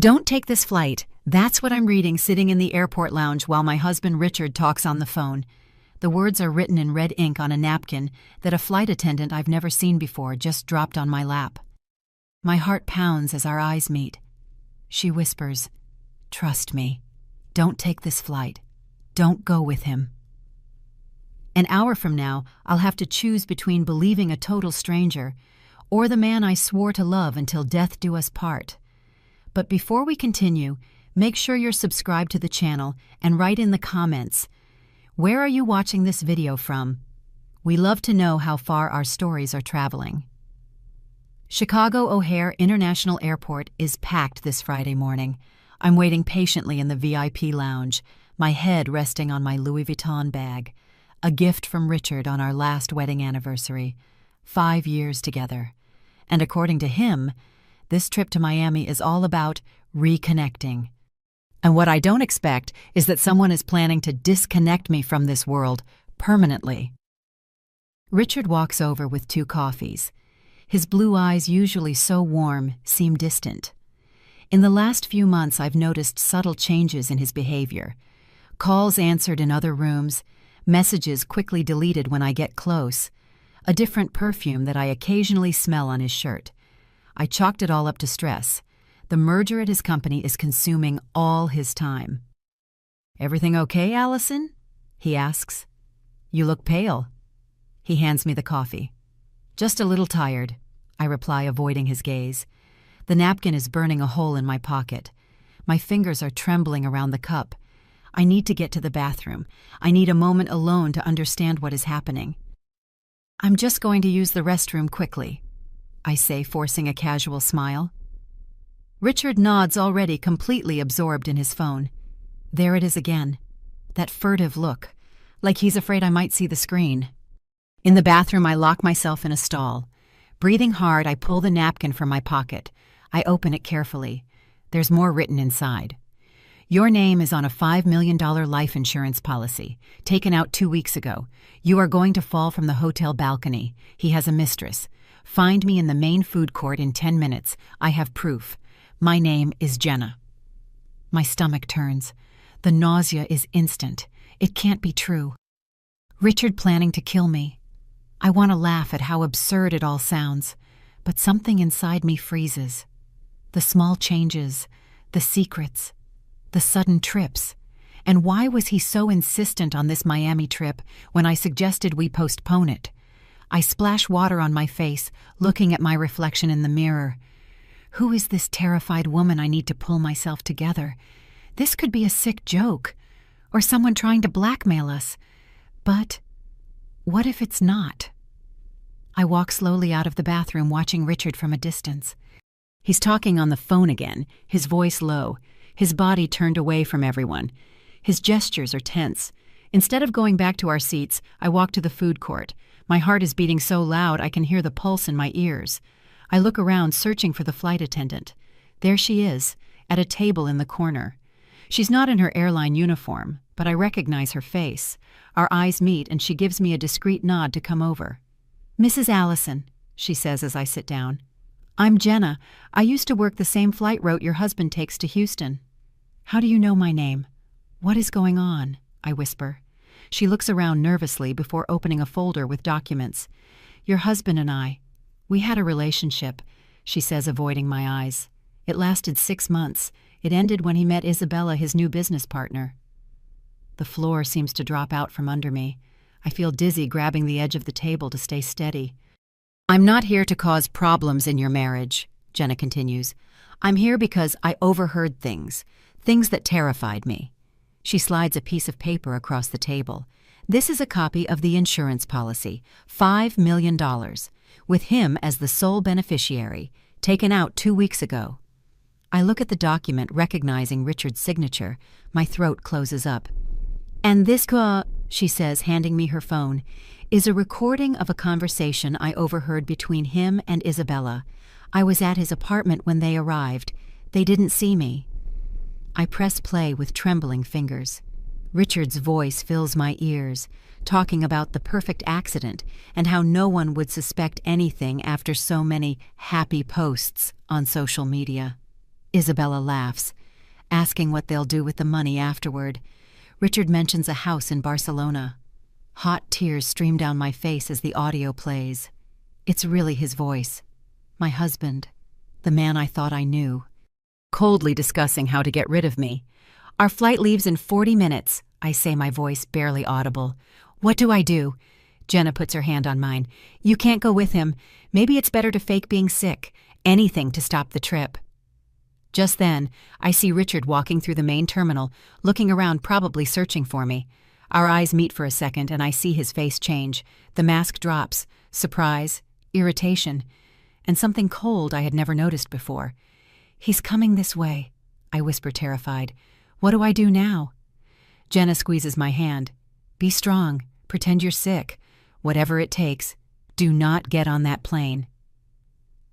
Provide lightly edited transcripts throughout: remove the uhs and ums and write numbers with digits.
Don't take this flight. That's what I'm reading sitting in the airport lounge while my husband Richard talks on the phone. The words are written in red ink on a napkin that a flight attendant I've never seen before just dropped on my lap. My heart pounds as our eyes meet. She whispers, "Trust me. Don't take this flight. Don't go with him." An hour from now, I'll have to choose between believing a total stranger or the man I swore to love until death do us part. But before we continue, make sure you're subscribed to the channel and write in the comments, where are you watching this video from? We love to know how far our stories are traveling. Chicago O'Hare International Airport is packed this Friday morning. I'm waiting patiently in the VIP lounge, my head resting on my Louis Vuitton bag, a gift from Richard on our last wedding anniversary, 5 years together. And according to him, this trip to Miami is all about reconnecting. And what I don't expect is that someone is planning to disconnect me from this world permanently. Richard walks over with 2 coffees. His blue eyes, usually so warm, seem distant. In the last few months, I've noticed subtle changes in his behavior. Calls answered in other rooms, messages quickly deleted when I get close, a different perfume that I occasionally smell on his shirt. I chalked it all up to stress. The merger at his company is consuming all his time. "Everything okay, Allison?" he asks. "You look pale." He hands me the coffee. "Just a little tired," I reply, avoiding his gaze. The napkin is burning a hole in my pocket. My fingers are trembling around the cup. I need to get to the bathroom. I need a moment alone to understand what is happening. "I'm just going to use the restroom quickly," I say, forcing a casual smile. Richard nods, already completely absorbed in his phone. There it is again, that furtive look, like he's afraid I might see the screen. In the bathroom, I lock myself in a stall. Breathing hard, I pull the napkin from my pocket. I open it carefully. There's more written inside. "Your name is on a $5 million life insurance policy, taken out 2 weeks ago. You are going to fall from the hotel balcony. He has a mistress. Find me in the main food court in 10 minutes. I have proof. My name is Jenna." My stomach turns. The nausea is instant. It can't be true. Richard planning to kill me. I want to laugh at how absurd it all sounds, but something inside me freezes. The small changes, the secrets, the sudden trips. And why was he so insistent on this Miami trip when I suggested we postpone it? I splash water on my face, looking at my reflection in the mirror. Who is this terrified woman I need to pull myself together? This could be a sick joke, or someone trying to blackmail us. But what if it's not? I walk slowly out of the bathroom, watching Richard from a distance. He's talking on the phone again, his voice low, his body turned away from everyone. His gestures are tense. Instead of going back to our seats, I walk to the food court. My heart is beating so loud I can hear the pulse in my ears. I look around, searching for the flight attendant. There she is, at a table in the corner. She's not in her airline uniform, but I recognize her face. Our eyes meet, and she gives me a discreet nod to come over. "Mrs. Allison," she says as I sit down. "I'm Jenna. I used to work the same flight route your husband takes to Houston." "How do you know my name?" "What is going on?" I whisper. She looks around nervously before opening a folder with documents. "Your husband and I, we had a relationship," she says, avoiding my eyes. "It lasted 6 months. It ended when he met Isabella, his new business partner." The floor seems to drop out from under me. I feel dizzy, grabbing the edge of the table to stay steady. "I'm not here to cause problems in your marriage," Jenna continues. "I'm here because I overheard things that terrified me." She slides a piece of paper across the table. "This is a copy of the insurance policy, $5 million, with him as the sole beneficiary, taken out 2 weeks ago." I look at the document, recognizing Richard's signature. My throat closes up. "And this she says, handing me her phone, "is a recording of a conversation I overheard between him and Isabella. I was at his apartment when they arrived. They didn't see me." I press play with trembling fingers. Richard's voice fills my ears, talking about the perfect accident and how no one would suspect anything after so many happy posts on social media. Isabella laughs, asking what they'll do with the money afterward. Richard mentions a house in Barcelona. Hot tears stream down my face as the audio plays. It's really his voice. My husband. The man I thought I knew. Coldly discussing how to get rid of me. Our flight leaves in 40 minutes, I say, my voice barely audible. What do I do? Jenna puts her hand on mine. You can't go with him. Maybe it's better to fake being sick. Anything to stop the trip. Just then, I see Richard walking through the main terminal, looking around, probably searching for me. Our eyes meet for a second, and I see his face change. The mask drops. Surprise, irritation, and something cold I had never noticed before. He's coming this way, I whisper, terrified. What do I do now? Jenna squeezes my hand. Be strong. Pretend you're sick. Whatever it takes. Do not get on that plane.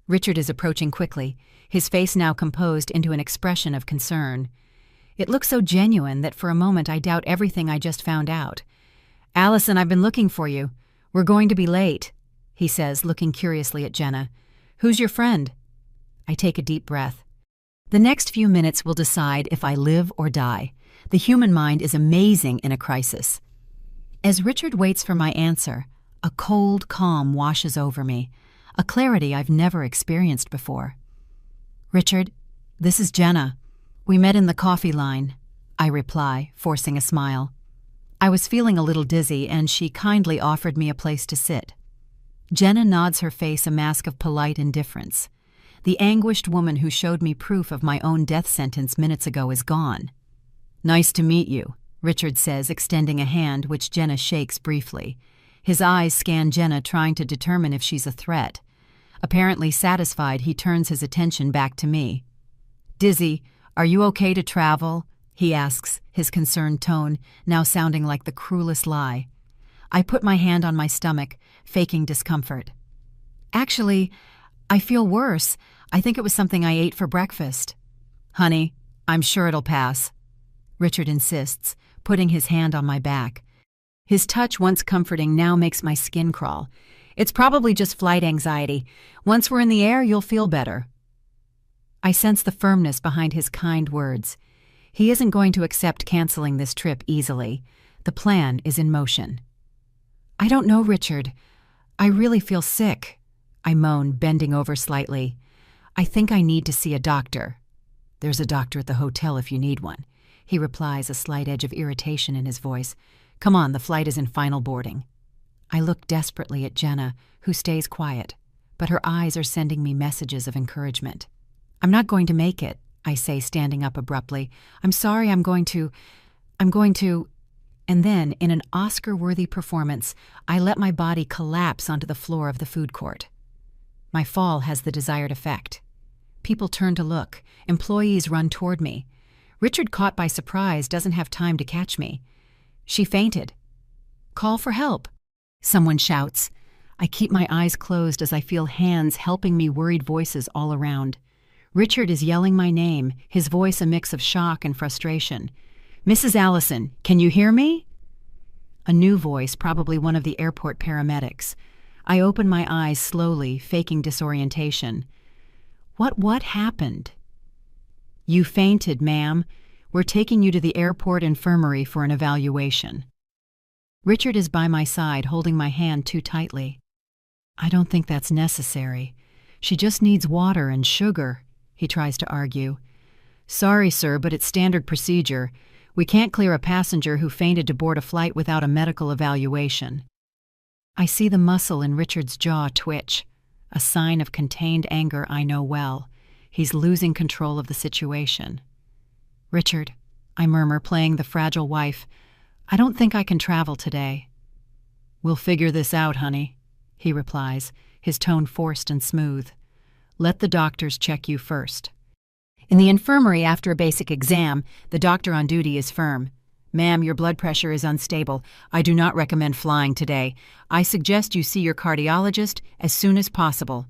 Richard is approaching quickly, his face now composed into an expression of concern. It looks so genuine that for a moment I doubt everything I just found out. Allison, I've been looking for you. We're going to be late, he says, looking curiously at Jenna. Who's your friend? I take a deep breath. The next few minutes will decide if I live or die. The human mind is amazing in a crisis. As Richard waits for my answer, a cold calm washes over me, a clarity I've never experienced before. Richard, this is Jenna. We met in the coffee line, I reply, forcing a smile. I was feeling a little dizzy, and she kindly offered me a place to sit. Jenna nods, her face a mask of polite indifference. The anguished woman who showed me proof of my own death sentence minutes ago is gone. Nice to meet you, Richard says, extending a hand which Jenna shakes briefly. His eyes scan Jenna, trying to determine if she's a threat. Apparently satisfied, he turns his attention back to me. Dizzy, are you okay to travel? He asks, his concerned tone now sounding like the cruelest lie. I put my hand on my stomach, faking discomfort. Actually, I feel worse. I think it was something I ate for breakfast. Honey, I'm sure it'll pass, Richard insists, putting his hand on my back. His touch, once comforting, now makes my skin crawl. It's probably just flight anxiety. Once we're in the air, you'll feel better. I sense the firmness behind his kind words. He isn't going to accept canceling this trip easily. The plan is in motion. I don't know, Richard. I really feel sick, I moan, bending over slightly. I think I need to see a doctor. There's a doctor at the hotel if you need one, he replies, a slight edge of irritation in his voice. Come on, the flight is in final boarding. I look desperately at Jenna, who stays quiet, but her eyes are sending me messages of encouragement. I'm not going to make it, I say, standing up abruptly. I'm sorry, I'm going to... And then, in an Oscar-worthy performance, I let my body collapse onto the floor of the food court. My fall has the desired effect. People turn to look. Employees run toward me. Richard, caught by surprise, doesn't have time to catch me. She fainted. Call for help, someone shouts. I keep my eyes closed as I feel hands helping me, worried voices all around. Richard is yelling my name, his voice a mix of shock and frustration. Mrs. Allison, can you hear me? A new voice, probably one of the airport paramedics. I open my eyes slowly, faking disorientation. What happened? You fainted, ma'am. We're taking you to the airport infirmary for an evaluation. Richard is by my side, holding my hand too tightly. I don't think that's necessary. She just needs water and sugar, he tries to argue. Sorry, sir, but it's standard procedure. We can't clear a passenger who fainted to board a flight without a medical evaluation. I see the muscle in Richard's jaw twitch, a sign of contained anger I know well. He's losing control of the situation. Richard, I murmur, playing the fragile wife, I don't think I can travel today. We'll figure this out, honey, he replies, his tone forced and smooth. Let the doctors check you first. In the infirmary, after a basic exam, the doctor on duty is firm. Ma'am, your blood pressure is unstable. I do not recommend flying today. I suggest you see your cardiologist as soon as possible.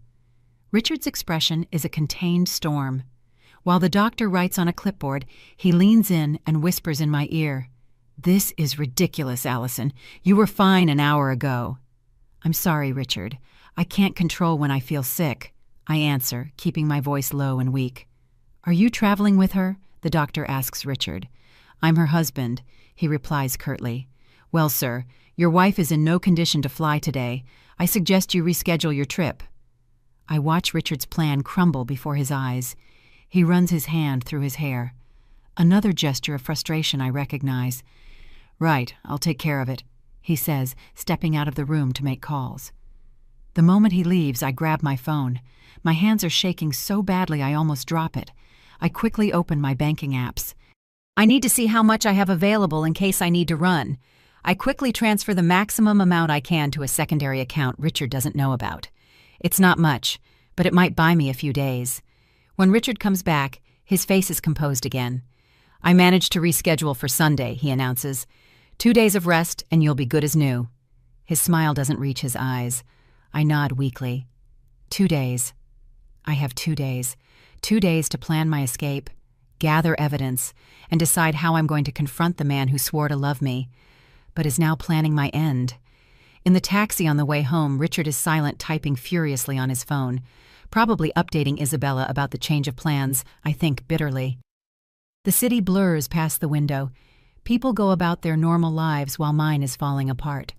Richard's expression is a contained storm. While the doctor writes on a clipboard, he leans in and whispers in my ear, This is ridiculous, Allison. You were fine an hour ago. I'm sorry, Richard. I can't control when I feel sick, I answer, keeping my voice low and weak. "Are you traveling with her?" the doctor asks Richard. "I'm her husband," he replies curtly. "Well, sir, your wife is in no condition to fly today. I suggest you reschedule your trip." I watch Richard's plan crumble before his eyes. He runs his hand through his hair. Another gesture of frustration I recognize. "Right, I'll take care of it," he says, stepping out of the room to make calls. The moment he leaves, I grab my phone. My hands are shaking so badly I almost drop it. I quickly open my banking apps. I need to see how much I have available in case I need to run. I quickly transfer the maximum amount I can to a secondary account Richard doesn't know about. It's not much, but it might buy me a few days. When Richard comes back, his face is composed again. "I managed to reschedule for Sunday," he announces. 2 days of rest and you'll be good as new." His smile doesn't reach his eyes. I nod weakly. 2 days. I have 2 days. 2 days to plan my escape, gather evidence, and decide how I'm going to confront the man who swore to love me, but is now planning my end. In the taxi on the way home, Richard is silent, typing furiously on his phone, probably updating Isabella about the change of plans, I think bitterly. The city blurs past the window. People go about their normal lives while mine is falling apart.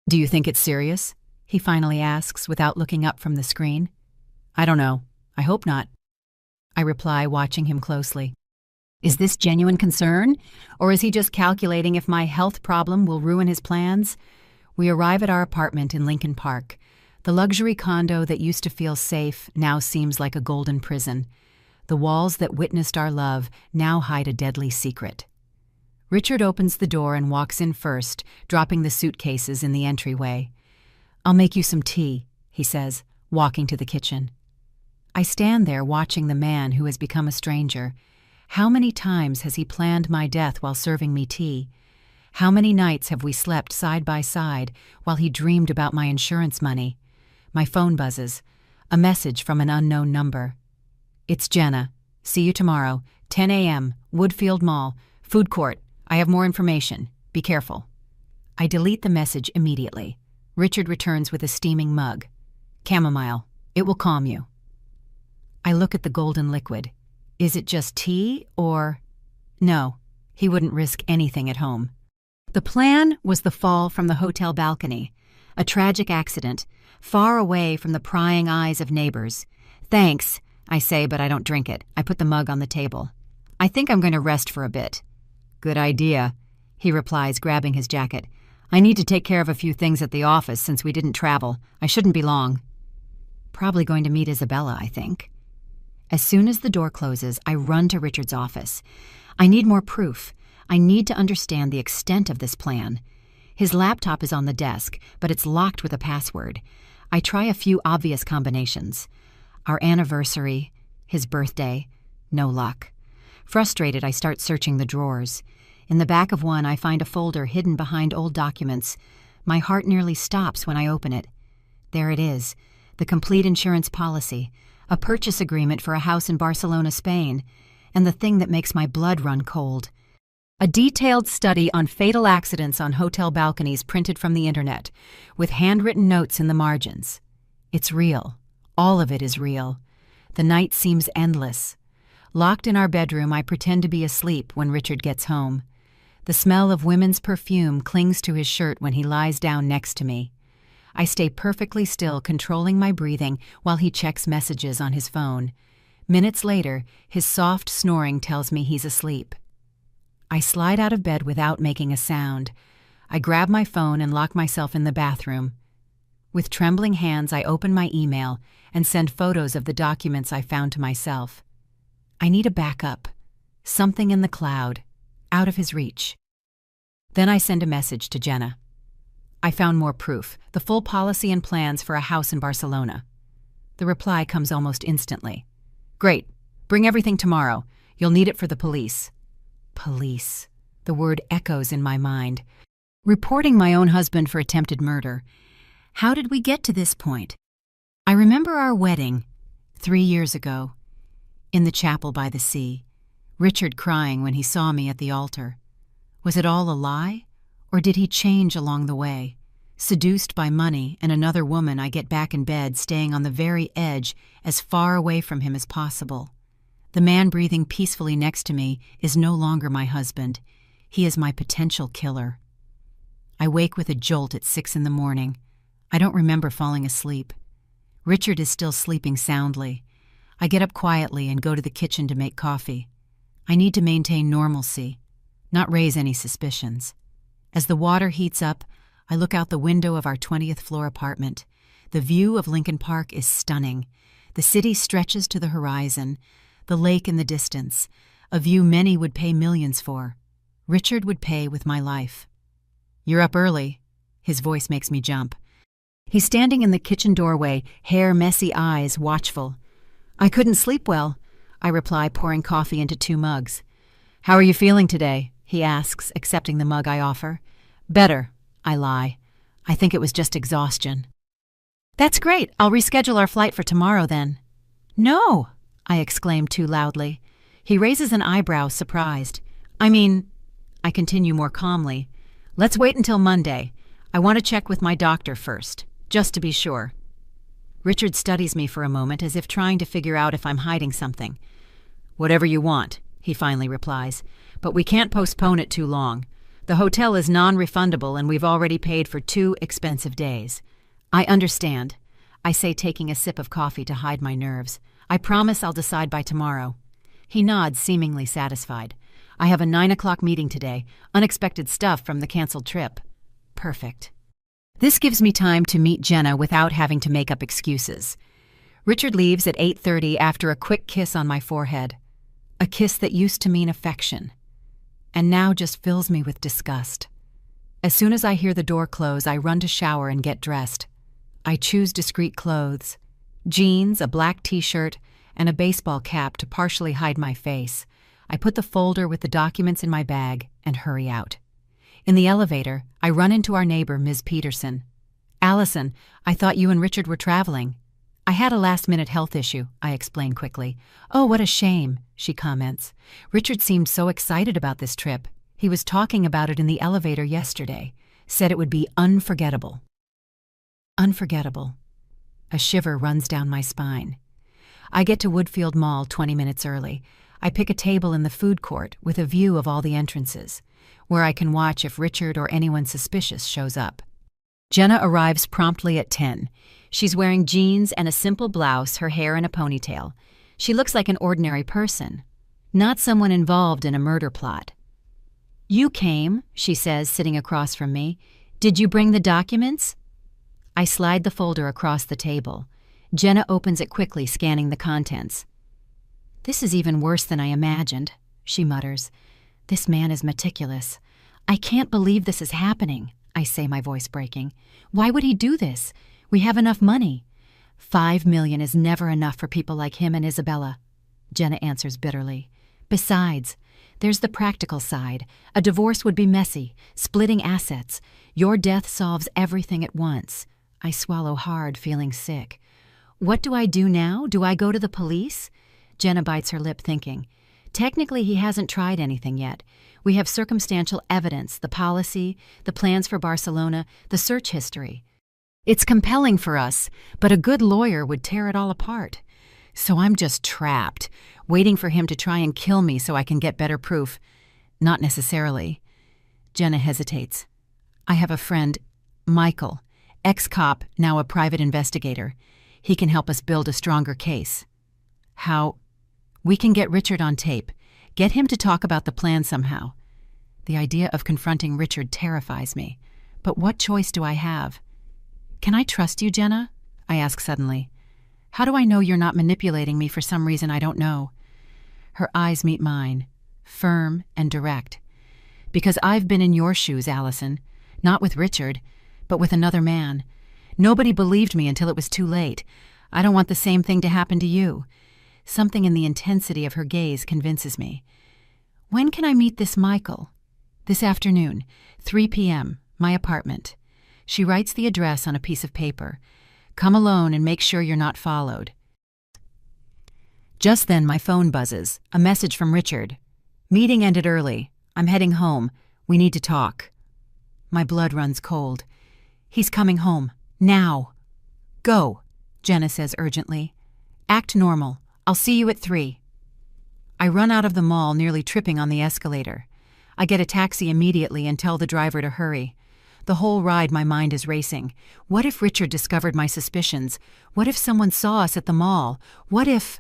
"Do you think it's serious?" he finally asks without looking up from the screen. "I don't know. I hope not," I reply, watching him closely. Is this genuine concern, or is he just calculating if my health problem will ruin his plans? We arrive at our apartment in Lincoln Park. The luxury condo that used to feel safe now seems like a golden prison. The walls that witnessed our love now hide a deadly secret. Richard opens the door and walks in first, dropping the suitcases in the entryway. "I'll make you some tea," he says, walking to the kitchen. I stand there watching the man who has become a stranger. How many times has he planned my death while serving me tea? How many nights have we slept side by side while he dreamed about my insurance money? My phone buzzes. A message from an unknown number. "It's Jenna. See you tomorrow, 10 a.m., Woodfield Mall, food court. I have more information. Be careful." I delete the message immediately. Richard returns with a steaming mug. "Chamomile. It will calm you." I look at the golden liquid. Is it just tea, or... No, he wouldn't risk anything at home. The plan was the fall from the hotel balcony, a tragic accident, far away from the prying eyes of neighbors. "Thanks," I say, but I don't drink it. I put the mug on the table. "I think I'm going to rest for a bit." "Good idea," he replies, grabbing his jacket. "I need to take care of a few things at the office since we didn't travel. I shouldn't be long." Probably going to meet Isabella, I think. As soon as the door closes, I run to Richard's office. I need more proof. I need to understand the extent of this plan. His laptop is on the desk, but it's locked with a password. I try a few obvious combinations. Our anniversary, his birthday, no luck. Frustrated, I start searching the drawers. In the back of one, I find a folder hidden behind old documents. My heart nearly stops when I open it. There it is, the complete insurance policy, a purchase agreement for a house in Barcelona, Spain, and the thing that makes my blood run cold. A detailed study on fatal accidents on hotel balconies printed from the internet, with handwritten notes in the margins. It's real. All of it is real. The night seems endless. Locked in our bedroom, I pretend to be asleep when Richard gets home. The smell of women's perfume clings to his shirt when he lies down next to me. I stay perfectly still, controlling my breathing while he checks messages on his phone. Minutes later, his soft snoring tells me he's asleep. I slide out of bed without making a sound. I grab my phone and lock myself in the bathroom. With trembling hands, I open my email and send photos of the documents I found to myself. I need a backup, something in the cloud, out of his reach. Then I send a message to Jenna. I found more proof, the full policy and plans for a house in Barcelona. The reply comes almost instantly. "Great. Bring everything tomorrow. You'll need it for the police." Police. The word echoes in my mind. Reporting my own husband for attempted murder. How did we get to this point? I remember our wedding, 3 years ago, in the chapel by the sea. Richard crying when he saw me at the altar. Was it all a lie? Or did he change along the way? Seduced by money and another woman, I get back in bed, staying on the very edge, as far away from him as possible. The man breathing peacefully next to me is no longer my husband. He is my potential killer. I wake with a jolt at 6 in the morning. I don't remember falling asleep. Richard is still sleeping soundly. I get up quietly and go to the kitchen to make coffee. I need to maintain normalcy, not raise any suspicions. As the water heats up, I look out the window of our 20th floor apartment. The view of Lincoln Park is stunning. The city stretches to the horizon, the lake in the distance, a view many would pay millions for. Richard would pay with my life. "You're up early." His voice makes me jump. He's standing in the kitchen doorway, hair messy, eyes watchful. "I couldn't sleep well," I reply, pouring coffee into 2 mugs. "How are you feeling today?" he asks, accepting the mug I offer. "Better," I lie. "I think it was just exhaustion." "That's great. I'll reschedule our flight for tomorrow then." "No," I exclaim too loudly. He raises an eyebrow, surprised. I continue more calmly. "Let's wait until Monday. I want to check with my doctor first, just to be sure." Richard studies me for a moment as if trying to figure out if I'm hiding something. "Whatever you want," he finally replies, "but we can't postpone it too long. The hotel is non-refundable and we've already paid for 2 expensive days." "I understand," I say, taking a sip of coffee to hide my nerves. "I promise I'll decide by tomorrow." He nods, seemingly satisfied. "I have a 9 o'clock meeting today, unexpected stuff from the canceled trip." Perfect. This gives me time to meet Jenna without having to make up excuses. Richard leaves at 8:30 after a quick kiss on my forehead. A kiss that used to mean affection, and now just fills me with disgust. As soon as I hear the door close, I run to shower and get dressed. I choose discreet clothes: jeans, a black t-shirt, and a baseball cap to partially hide my face. I put the folder with the documents in my bag and hurry out. In the elevator, I run into our neighbor, Ms. Peterson. "Allison, I thought you and Richard were traveling." "I had a last-minute health issue," I explain quickly. "Oh, what a shame," she comments. "Richard seemed so excited about this trip. He was talking about it in the elevator yesterday. Said it would be unforgettable." Unforgettable. A shiver runs down my spine. I get to Woodfield Mall 20 minutes early. I pick a table in the food court with a view of all the entrances, where I can watch if Richard or anyone suspicious shows up. Jenna arrives promptly at 10. She's wearing jeans and a simple blouse, her hair in a ponytail. She looks like an ordinary person, not someone involved in a murder plot. "You came," she says, sitting across from me. "Did you bring the documents?" I slide the folder across the table. Jenna opens it quickly, scanning the contents. "This is even worse than I imagined," she mutters. "This man is meticulous. I can't believe this is happening," I say, my voice breaking. "Why would he do this? We have enough money." $5 million is never enough for people like him and Isabella," Jenna answers bitterly. "Besides, there's the practical side. A divorce would be messy, splitting assets. Your death solves everything at once." I swallow hard, feeling sick. "What do I do now? Do I go to the police?" Jenna bites her lip, thinking. "Technically, he hasn't tried anything yet. We have circumstantial evidence, the policy, the plans for Barcelona, the search history. It's compelling for us, but a good lawyer would tear it all apart. So I'm just trapped, waiting for him to try and kill me so I can get better proof." "Not necessarily." Jenna hesitates. "I have a friend, Michael, ex-cop, now a private investigator. He can help us build a stronger case." "How?" "We can get Richard on tape. Get him to talk about the plan somehow." The idea of confronting Richard terrifies me. But what choice do I have? "Can I trust you, Jenna?" I ask suddenly. "How do I know you're not manipulating me for some reason I don't know?" Her eyes meet mine, firm and direct. "Because I've been in your shoes, Allison. Not with Richard, but with another man. Nobody believed me until it was too late. I don't want the same thing to happen to you." Something in the intensity of her gaze convinces me. "When can I meet this Michael?" "This afternoon, 3 p.m., my apartment." She writes the address on a piece of paper. "Come alone and make sure you're not followed." Just then my phone buzzes, a message from Richard. "Meeting ended early. I'm heading home. We need to talk." My blood runs cold. "He's coming home. Now." "Go," Jenna says urgently. "Act normal. I'll see you at 3. I run out of the mall, nearly tripping on the escalator. I get a taxi immediately and tell the driver to hurry. The whole ride my mind is racing. What if Richard discovered my suspicions? What if someone saw us at the mall? What if...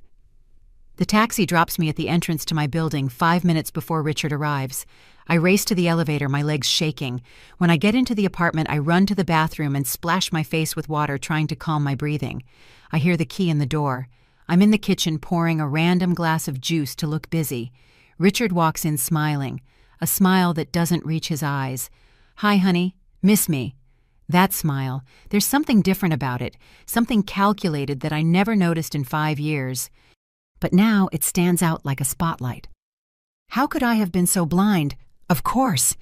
The taxi drops me at the entrance to my building 5 minutes before Richard arrives. I race to the elevator, my legs shaking. When I get into the apartment, I run to the bathroom and splash my face with water, trying to calm my breathing. I hear the key in the door. I'm in the kitchen pouring a random glass of juice to look busy. Richard walks in smiling, a smile that doesn't reach his eyes. "Hi, honey. Miss me?" That smile, there's something different about it, something calculated that I never noticed in 5 years. But now it stands out like a spotlight. How could I have been so blind? Of course,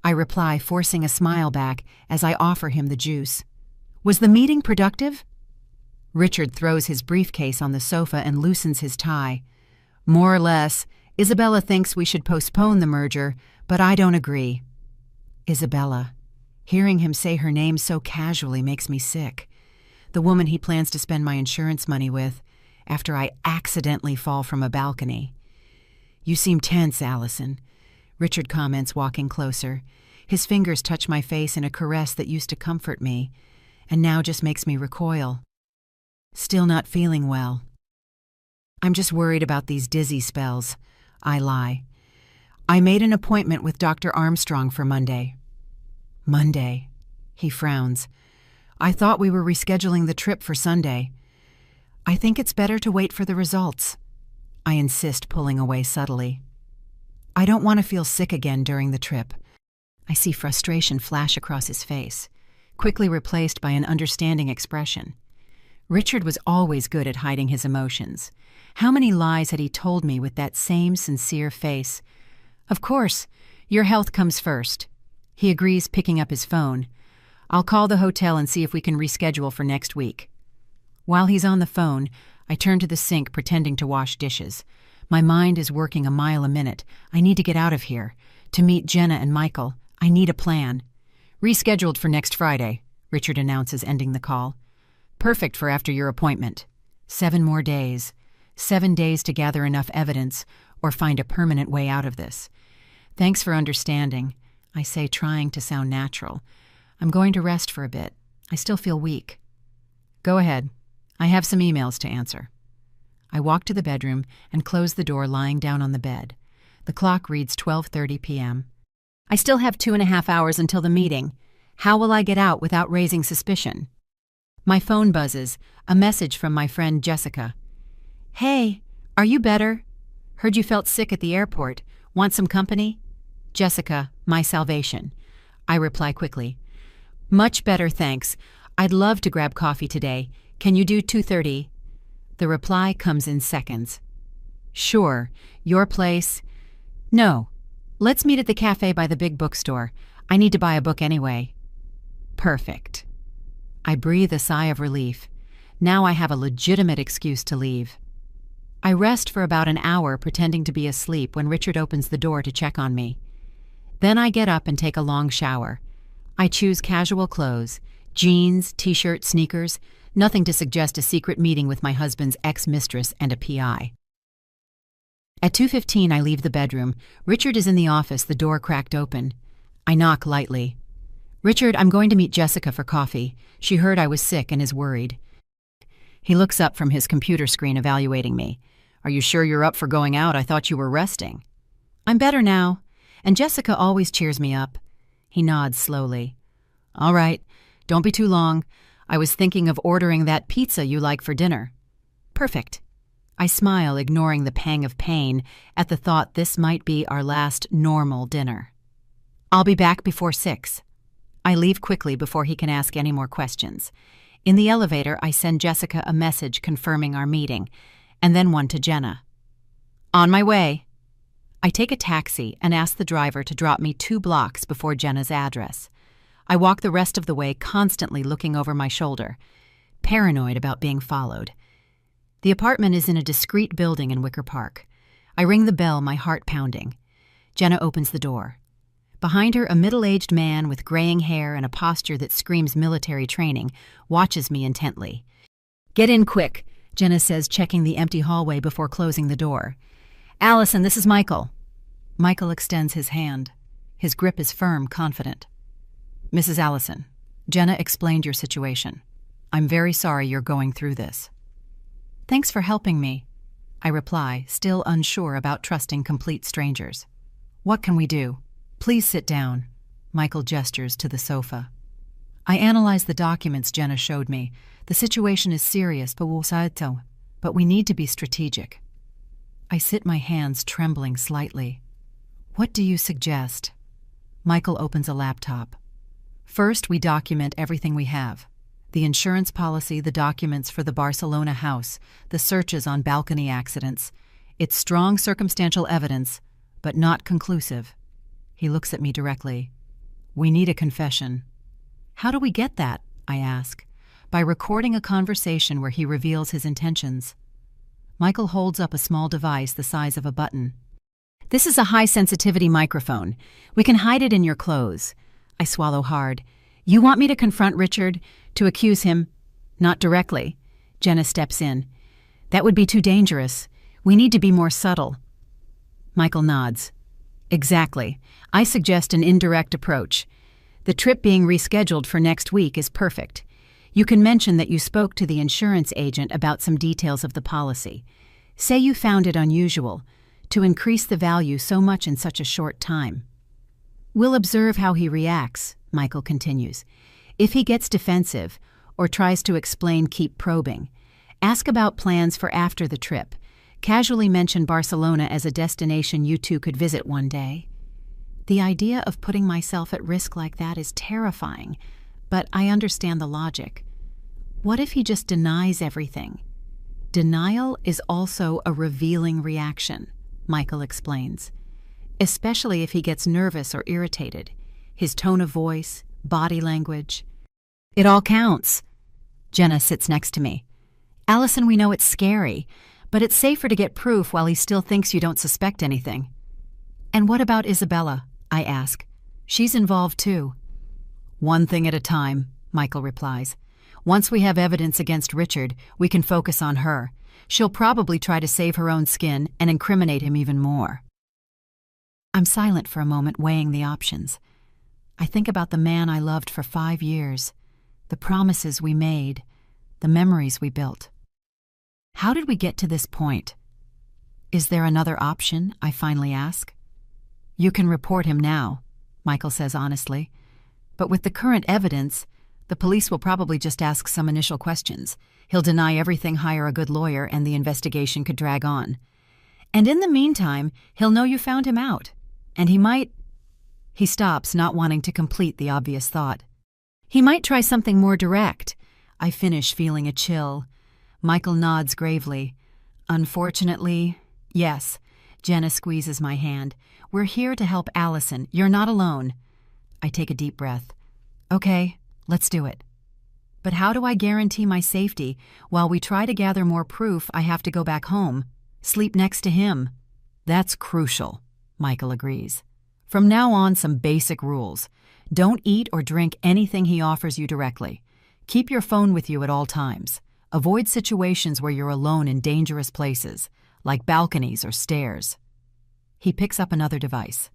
I reply, forcing a smile back as I offer him the juice. Was the meeting productive? Richard throws his briefcase on the sofa and loosens his tie. More or less. Isabella thinks we should postpone the merger, but I don't agree. Isabella. Hearing him say her name so casually makes me sick. The woman he plans to spend my insurance money with, after I accidentally fall from a balcony. You seem tense, Allison, Richard comments, walking closer. His fingers touch my face in a caress that used to comfort me, and now just makes me recoil. Still not feeling well. I'm just worried about these dizzy spells. I lie. I made an appointment with Dr. Armstrong for Monday. Monday. He frowns. I thought we were rescheduling the trip for Sunday. I think it's better to wait for the results. I insist, pulling away subtly. I don't want to feel sick again during the trip. I see frustration flash across his face, quickly replaced by an understanding expression. Richard was always good at hiding his emotions. How many lies had he told me with that same sincere face? Of course, your health comes first. He agrees, picking up his phone. I'll call the hotel and see if we can reschedule for next week. While he's on the phone, I turn to the sink, pretending to wash dishes. My mind is working a mile a minute. I need to get out of here. To meet Jenna and Michael, I need a plan. Rescheduled for next Friday, Richard announces, ending the call. Perfect for after your appointment. 7 more days. 7 days to gather enough evidence or find a permanent way out of this. Thanks for understanding, I say, trying to sound natural. I'm going to rest for a bit. I still feel weak. Go ahead. I have some emails to answer. I walk to the bedroom and close the door, lying down on the bed. The clock reads 12:30 p.m. I still have 2.5 hours until the meeting. How will I get out without raising suspicion? My phone buzzes, a message from my friend Jessica. Hey, are you better? Heard you felt sick at the airport. Want some company? Jessica, my salvation. I reply quickly. Much better, thanks. I'd love to grab coffee today. Can you do 2:30? The reply comes in seconds. Sure. Your place? No. Let's meet at the cafe by the big bookstore. I need to buy a book anyway. Perfect. I breathe a sigh of relief. Now I have a legitimate excuse to leave. I rest for about an hour, pretending to be asleep, when Richard opens the door to check on me. Then I get up and take a long shower. I choose casual clothes, jeans, t-shirt, sneakers, nothing to suggest a secret meeting with my husband's ex-mistress and a PI. At 2:15, I leave the bedroom. Richard is in the office, the door cracked open. I knock lightly. Richard, I'm going to meet Jessica for coffee. She heard I was sick and is worried. He looks up from his computer screen, evaluating me. Are you sure you're up for going out? I thought you were resting. I'm better now, and Jessica always cheers me up. He nods slowly. All right, don't be too long. I was thinking of ordering that pizza you like for dinner. Perfect. I smile, ignoring the pang of pain at the thought this might be our last normal dinner. I'll be back before 6. I leave quickly before he can ask any more questions. In the elevator, I send Jessica a message confirming our meeting, and then one to Jenna. On my way. I take a taxi and ask the driver to drop me 2 blocks before Jenna's address. I walk the rest of the way, constantly looking over my shoulder, paranoid about being followed. The apartment is in a discreet building in Wicker Park. I ring the bell, my heart pounding. Jenna opens the door. Behind her, a middle-aged man with graying hair and a posture that screams military training watches me intently. Get in quick, Jenna says, checking the empty hallway before closing the door. Allison, this is Michael. Michael extends his hand. His grip is firm, confident. Mrs. Allison, Jenna explained your situation. I'm very sorry you're going through this. Thanks for helping me, I reply, still unsure about trusting complete strangers. What can we do? Please sit down. Michael gestures to the sofa. I analyze the documents Jenna showed me. The situation is serious, but we need to be strategic. I sit, my hands trembling slightly. What do you suggest? Michael opens a laptop. First, we document everything we have. The insurance policy, the documents for the Barcelona house, the searches on balcony accidents. It's strong circumstantial evidence, but not conclusive. He looks at me directly. We need a confession. How do we get that? I ask. By recording a conversation where he reveals his intentions. Michael holds up a small device the size of a button. This is a high-sensitivity microphone. We can hide it in your clothes. I swallow hard. You want me to confront Richard? To accuse him? Not directly. Jenna steps in. That would be too dangerous. We need to be more subtle. Michael nods. Exactly. I suggest an indirect approach. The trip being rescheduled for next week is perfect. You can mention that you spoke to the insurance agent about some details of the policy. Say you found it unusual to increase the value so much in such a short time. We'll observe how he reacts, Michael continues. If he gets defensive or tries to explain, keep probing. Ask about plans for after the trip. Casually mention Barcelona as a destination you two could visit one day. The idea of putting myself at risk like that is terrifying, but I understand the logic. What if he just denies everything? Denial is also a revealing reaction, Michael explains. Especially if he gets nervous or irritated. His tone of voice, body language. It all counts. Jenna sits next to me. Allison, we know it's scary, but it's safer to get proof while he still thinks you don't suspect anything. And what about Isabella? I ask. She's involved too. One thing at a time, Michael replies. Once we have evidence against Richard, we can focus on her. She'll probably try to save her own skin and incriminate him even more. I'm silent for a moment, weighing the options. I think about the man I loved for 5 years, the promises we made, the memories we built. How did we get to this point? Is there another option? I finally ask. You can report him now, Michael says honestly. But with the current evidence, the police will probably just ask some initial questions. He'll deny everything, hire a good lawyer, and the investigation could drag on. And in the meantime, he'll know you found him out. And he might... He stops, not wanting to complete the obvious thought. He might try something more direct. I finish, feeling a chill. Michael nods gravely. Unfortunately, yes. Jenna squeezes my hand. We're here to help Allison. You're not alone. I take a deep breath. Okay, let's do it. But how do I guarantee my safety? While we try to gather more proof, I have to go back home. Sleep next to him. That's crucial, Michael agrees. From now on, some basic rules. Don't eat or drink anything he offers you directly. Keep your phone with you at all times. Avoid situations where you're alone in dangerous places, like balconies or stairs. He picks up another device.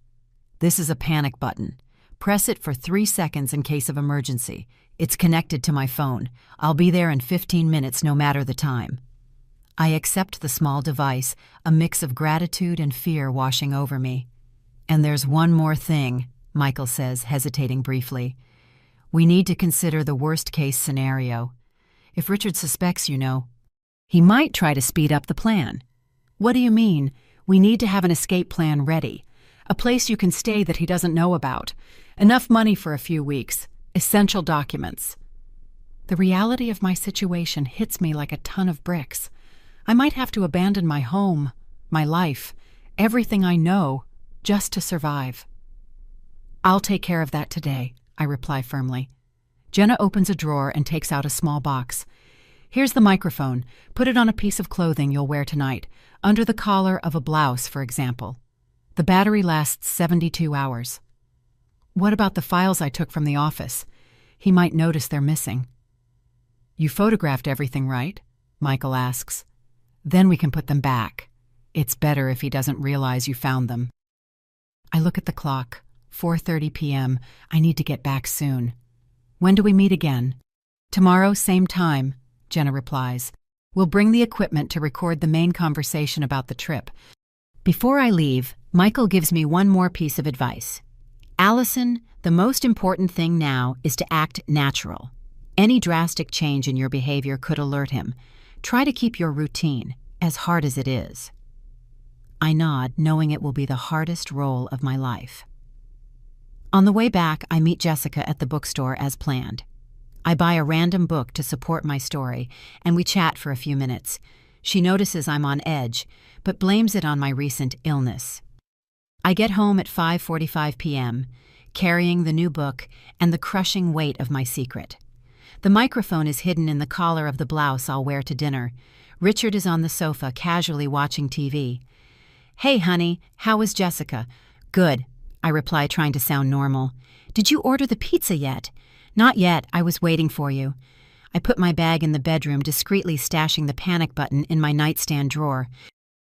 This is a panic button. Press it for 3 seconds in case of emergency. It's connected to my phone. I'll be there in 15 minutes no matter the time. I accept the small device, a mix of gratitude and fear washing over me. And there's one more thing, Michael says, hesitating briefly. We need to consider the worst-case scenario. If Richard suspects, he might try to speed up the plan. What do you mean? We need to have an escape plan ready. A place you can stay that he doesn't know about. Enough money for a few weeks. Essential documents. The reality of my situation hits me like a ton of bricks. I might have to abandon my home, my life, everything I know, just to survive. I'll take care of that today, I reply firmly. Jenna opens a drawer and takes out a small box. Here's the microphone. Put it on a piece of clothing you'll wear tonight, under the collar of a blouse, for example. The battery lasts 72 hours. What about the files I took from the office? He might notice they're missing. You photographed everything, right? Michael asks. Then we can put them back. It's better if he doesn't realize you found them. I look at the clock. 4:30 p.m. I need to get back soon. When do we meet again? Tomorrow, same time, Jenna replies. We'll bring the equipment to record the main conversation about the trip. Before I leave, Michael gives me one more piece of advice. Allison, the most important thing now is to act natural. Any drastic change in your behavior could alert him. Try to keep your routine, as hard as it is. I nod, knowing it will be the hardest role of my life. On the way back, I meet Jessica at the bookstore as planned. I buy a random book to support my story, and we chat for a few minutes. She notices I'm on edge, but blames it on my recent illness. I get home at 5:45 p.m., carrying the new book and the crushing weight of my secret. The microphone is hidden in the collar of the blouse I'll wear to dinner. Richard is on the sofa, casually watching TV. Hey, honey, how is Jessica? Good, I reply, trying to sound normal. Did you order the pizza yet? Not yet, I was waiting for you. I put my bag in the bedroom, discreetly stashing the panic button in my nightstand drawer.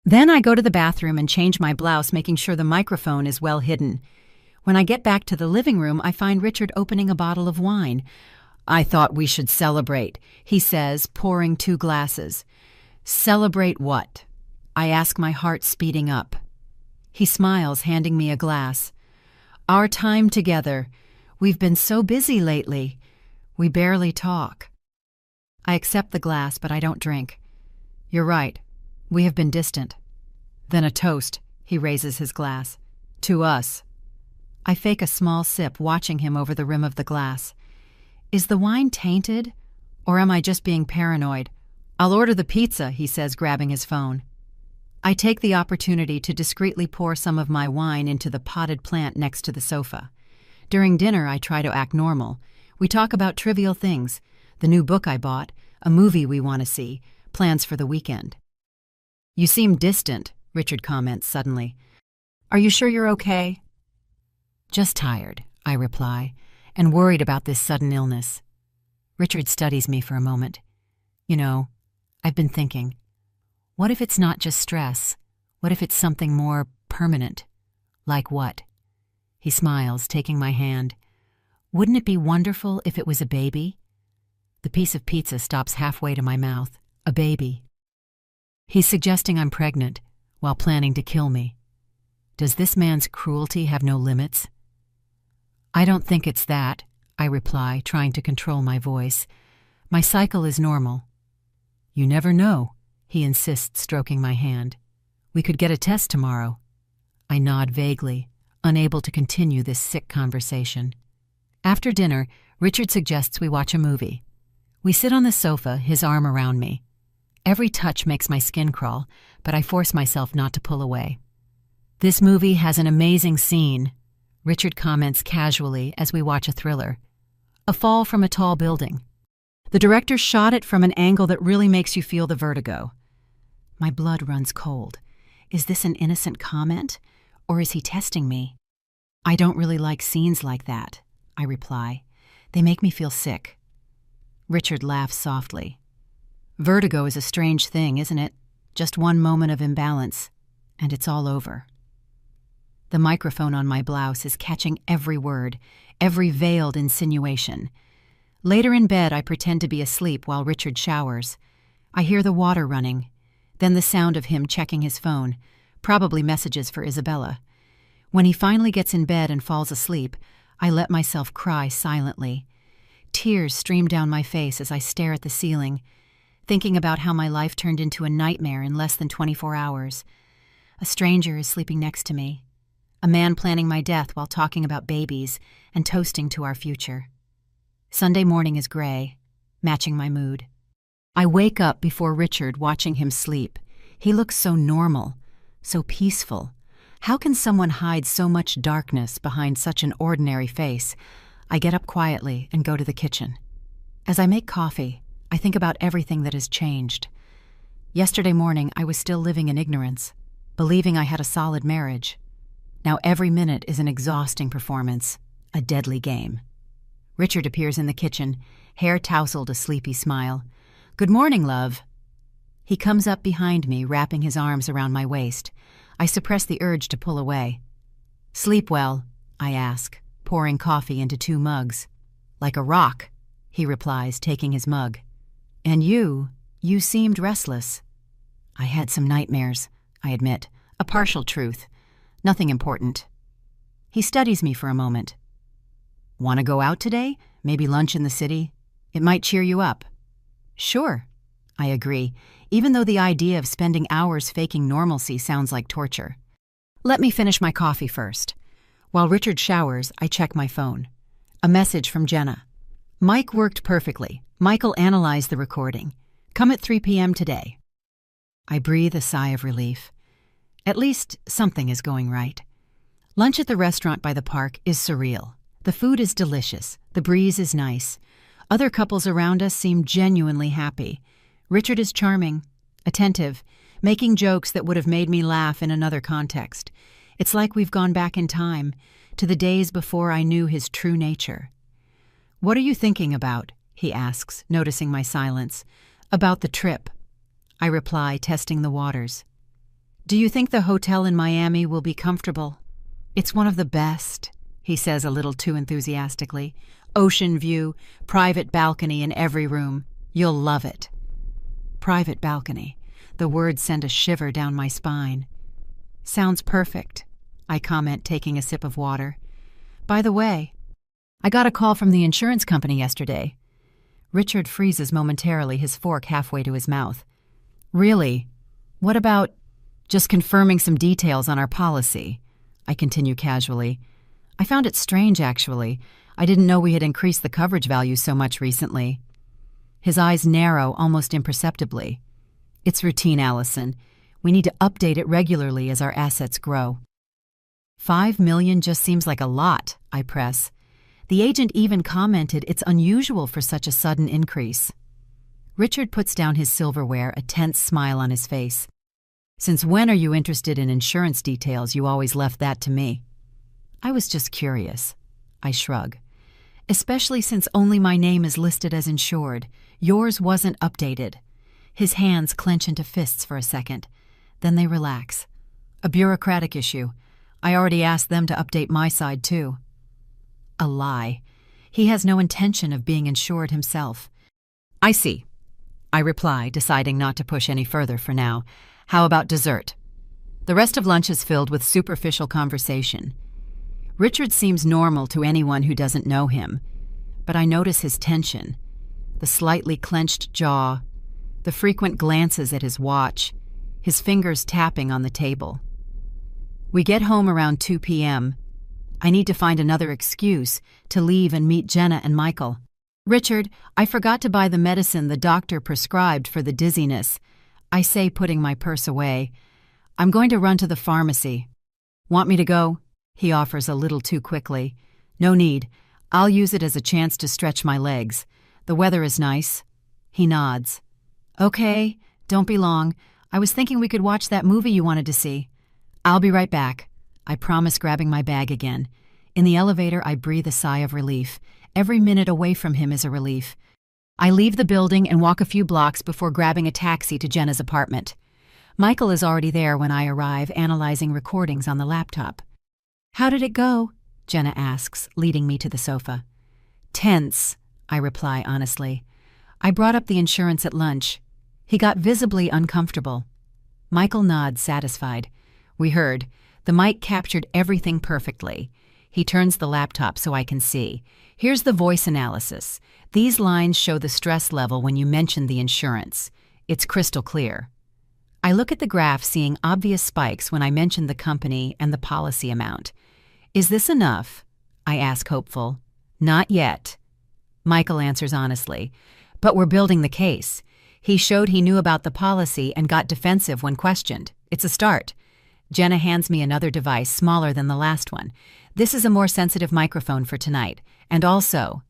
Then I go to the bathroom and change my blouse, making sure the microphone is well hidden. When I get back to the living room, I find Richard opening a bottle of wine. I thought we should celebrate, he says, pouring 2 glasses. Celebrate what? I ask, my heart speeding up. He smiles, handing me a glass. Our time together. We've been so busy lately. We barely talk. I accept the glass, but I don't drink. You're right. We have been distant. Then a toast. He raises his glass. To us. I fake a small sip, watching him over the rim of the glass. Is the wine tainted? Or am I just being paranoid? I'll order the pizza, he says, grabbing his phone. I take the opportunity to discreetly pour some of my wine into the potted plant next to the sofa. During dinner, I try to act normal. We talk about trivial things. The new book I bought, a movie we want to see, plans for the weekend. You seem distant, Richard comments suddenly. Are you sure you're okay? Just tired, I reply, and worried about this sudden illness. Richard studies me for a moment. You know, I've been thinking, what if it's not just stress? What if it's something more permanent? Like what? He smiles, taking my hand. Wouldn't it be wonderful if it was a baby? The piece of pizza stops halfway to my mouth. A baby. He's suggesting I'm pregnant, while planning to kill me. Does this man's cruelty have no limits? I don't think it's that, I reply, trying to control my voice. My cycle is normal. You never know, he insists, stroking my hand. We could get a test tomorrow. I nod vaguely, unable to continue this sick conversation. After dinner, Richard suggests we watch a movie. We sit on the sofa, his arm around me. Every touch makes my skin crawl, but I force myself not to pull away. This movie has an amazing scene, Richard comments casually as we watch a thriller. A fall from a tall building. The director shot it from an angle that really makes you feel the vertigo. My blood runs cold. Is this an innocent comment, or is he testing me? I don't really like scenes like that, I reply. They make me feel sick. Richard laughs softly. Vertigo is a strange thing, isn't it? Just one moment of imbalance, and it's all over. The microphone on my blouse is catching every word, every veiled insinuation. Later in bed, I pretend to be asleep while Richard showers. I hear the water running, then the sound of him checking his phone, probably messages for Isabella. When he finally gets in bed and falls asleep, I let myself cry silently. Tears stream down my face as I stare at the ceiling, thinking about how my life turned into a nightmare in less than 24 hours. A stranger is sleeping next to me. A man planning my death while talking about babies and toasting to our future. Sunday morning is gray, matching my mood. I wake up before Richard, watching him sleep. He looks so normal, so peaceful. How can someone hide so much darkness behind such an ordinary face? I get up quietly and go to the kitchen. As I make coffee, I think about everything that has changed. Yesterday morning, I was still living in ignorance, believing I had a solid marriage. Now every minute is an exhausting performance, a deadly game. Richard appears in the kitchen, hair tousled, a sleepy smile. Good morning, love. He comes up behind me, wrapping his arms around my waist. I suppress the urge to pull away. "Sleep well?" I ask, pouring coffee into 2 mugs. "Like a rock," he replies, taking his mug. "And you seemed restless." "I had some nightmares," I admit. A partial truth. Nothing important. He studies me for a moment. "Want to go out today? Maybe lunch in the city? It might cheer you up." "Sure," I agree, even though the idea of spending hours faking normalcy sounds like torture. Let me finish my coffee first. While Richard showers, I check my phone. A message from Jenna. "Mike worked perfectly. Michael analyzed the recording. Come at 3 p.m. today." I breathe a sigh of relief. At least something is going right. Lunch at the restaurant by the park is surreal. The food is delicious. The breeze is nice. Other couples around us seem genuinely happy. Richard is charming, attentive, making jokes that would have made me laugh in another context. It's like we've gone back in time, to the days before I knew his true nature. "What are you thinking about?" he asks, noticing my silence. "About the trip," I reply, testing the waters. "Do you think the hotel in Miami will be comfortable?" "It's one of the best," he says a little too enthusiastically. "Ocean view, private balcony in every room. You'll love it." Private balcony. The words send a shiver down my spine. "Sounds perfect," I comment, taking a sip of water. "By the way, I got a call from the insurance company yesterday." Richard freezes momentarily, his fork halfway to his mouth. "Really? What about just confirming some details on our policy?" I continue casually. "I found it strange, actually. I didn't know we had increased the coverage value so much recently." His eyes narrow almost imperceptibly. "It's routine, Allison. We need to update it regularly as our assets grow." $5 million just seems like a lot, I press. The agent even commented it's unusual for such a sudden increase. Richard puts down his silverware, a tense smile on his face. "Since when are you interested in insurance details? You always left that to me." "I was just curious." I shrug. "Especially since only my name is listed as insured. Yours wasn't updated." His hands clench into fists for a second. Then they relax. "A bureaucratic issue. I already asked them to update my side, too." A lie. He has no intention of being insured himself. "I see," I reply, deciding not to push any further for now. "How about dessert?" The rest of lunch is filled with superficial conversation. Richard seems normal to anyone who doesn't know him, but I notice his tension, the slightly clenched jaw, the frequent glances at his watch, his fingers tapping on the table. We get home around 2 p.m. I need to find another excuse to leave and meet Jenna and Michael. "Richard, I forgot to buy the medicine the doctor prescribed for the dizziness," I say, putting my purse away. "I'm going to run to the pharmacy." "Want me to go?" he offers a little too quickly. "No need. I'll use it as a chance to stretch my legs. The weather is nice." He nods. "Okay, don't be long. I was thinking we could watch that movie you wanted to see." "I'll be right back," I promise, grabbing my bag again. In the elevator, I breathe a sigh of relief. Every minute away from him is a relief. I leave the building and walk a few blocks before grabbing a taxi to Jenna's apartment. Michael is already there when I arrive, analyzing recordings on the laptop. "How did it go?" Jenna asks, leading me to the sofa. "Tense," I reply honestly. "I brought up the insurance at lunch." He got visibly uncomfortable. Michael nods, satisfied. "We heard. The mic captured everything perfectly." He turns the laptop so I can see. "Here's the voice analysis. These lines show the stress level when you mention the insurance. It's crystal clear." I look at the graph, seeing obvious spikes when I mention the company and the policy amount. "Is this enough?" I ask, hopeful. "Not yet," Michael answers honestly. "But we're building the case. He showed he knew about the policy and got defensive when questioned. It's a start." Jenna hands me another device, smaller than the last one. "This is a more sensitive microphone for tonight. And also—"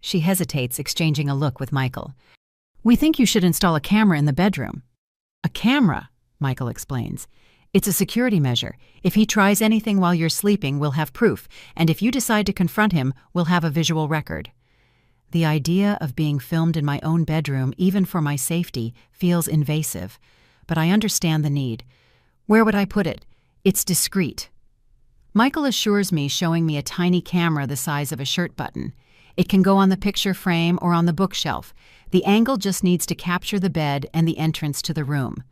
She hesitates, exchanging a look with Michael. "We think you should install a camera in the bedroom." "A camera?" Michael explains. "It's a security measure. If he tries anything while you're sleeping, we'll have proof. And if you decide to confront him, we'll have a visual record." The idea of being filmed in my own bedroom, even for my safety, feels invasive, but I understand the need. Where would I put it? It's discreet. Michael assures me, showing me a tiny camera the size of a shirt button. It can go on the picture frame or on the bookshelf. The angle just needs to capture the bed and the entrance to the room.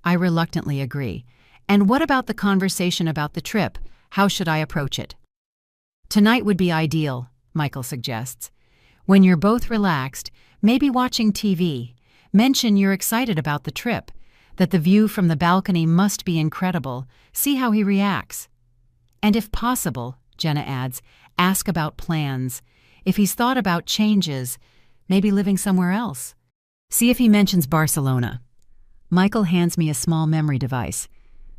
I reluctantly agree. And what about the conversation about the trip? How should I approach it? Tonight would be ideal, Michael suggests. When you're both relaxed, maybe watching TV, mention you're excited about the trip, that the view from the balcony must be incredible. See how he reacts. And if possible, Jenna adds, ask about plans. If he's thought about changes, maybe living somewhere else. See if he mentions Barcelona. Michael hands me a small memory device.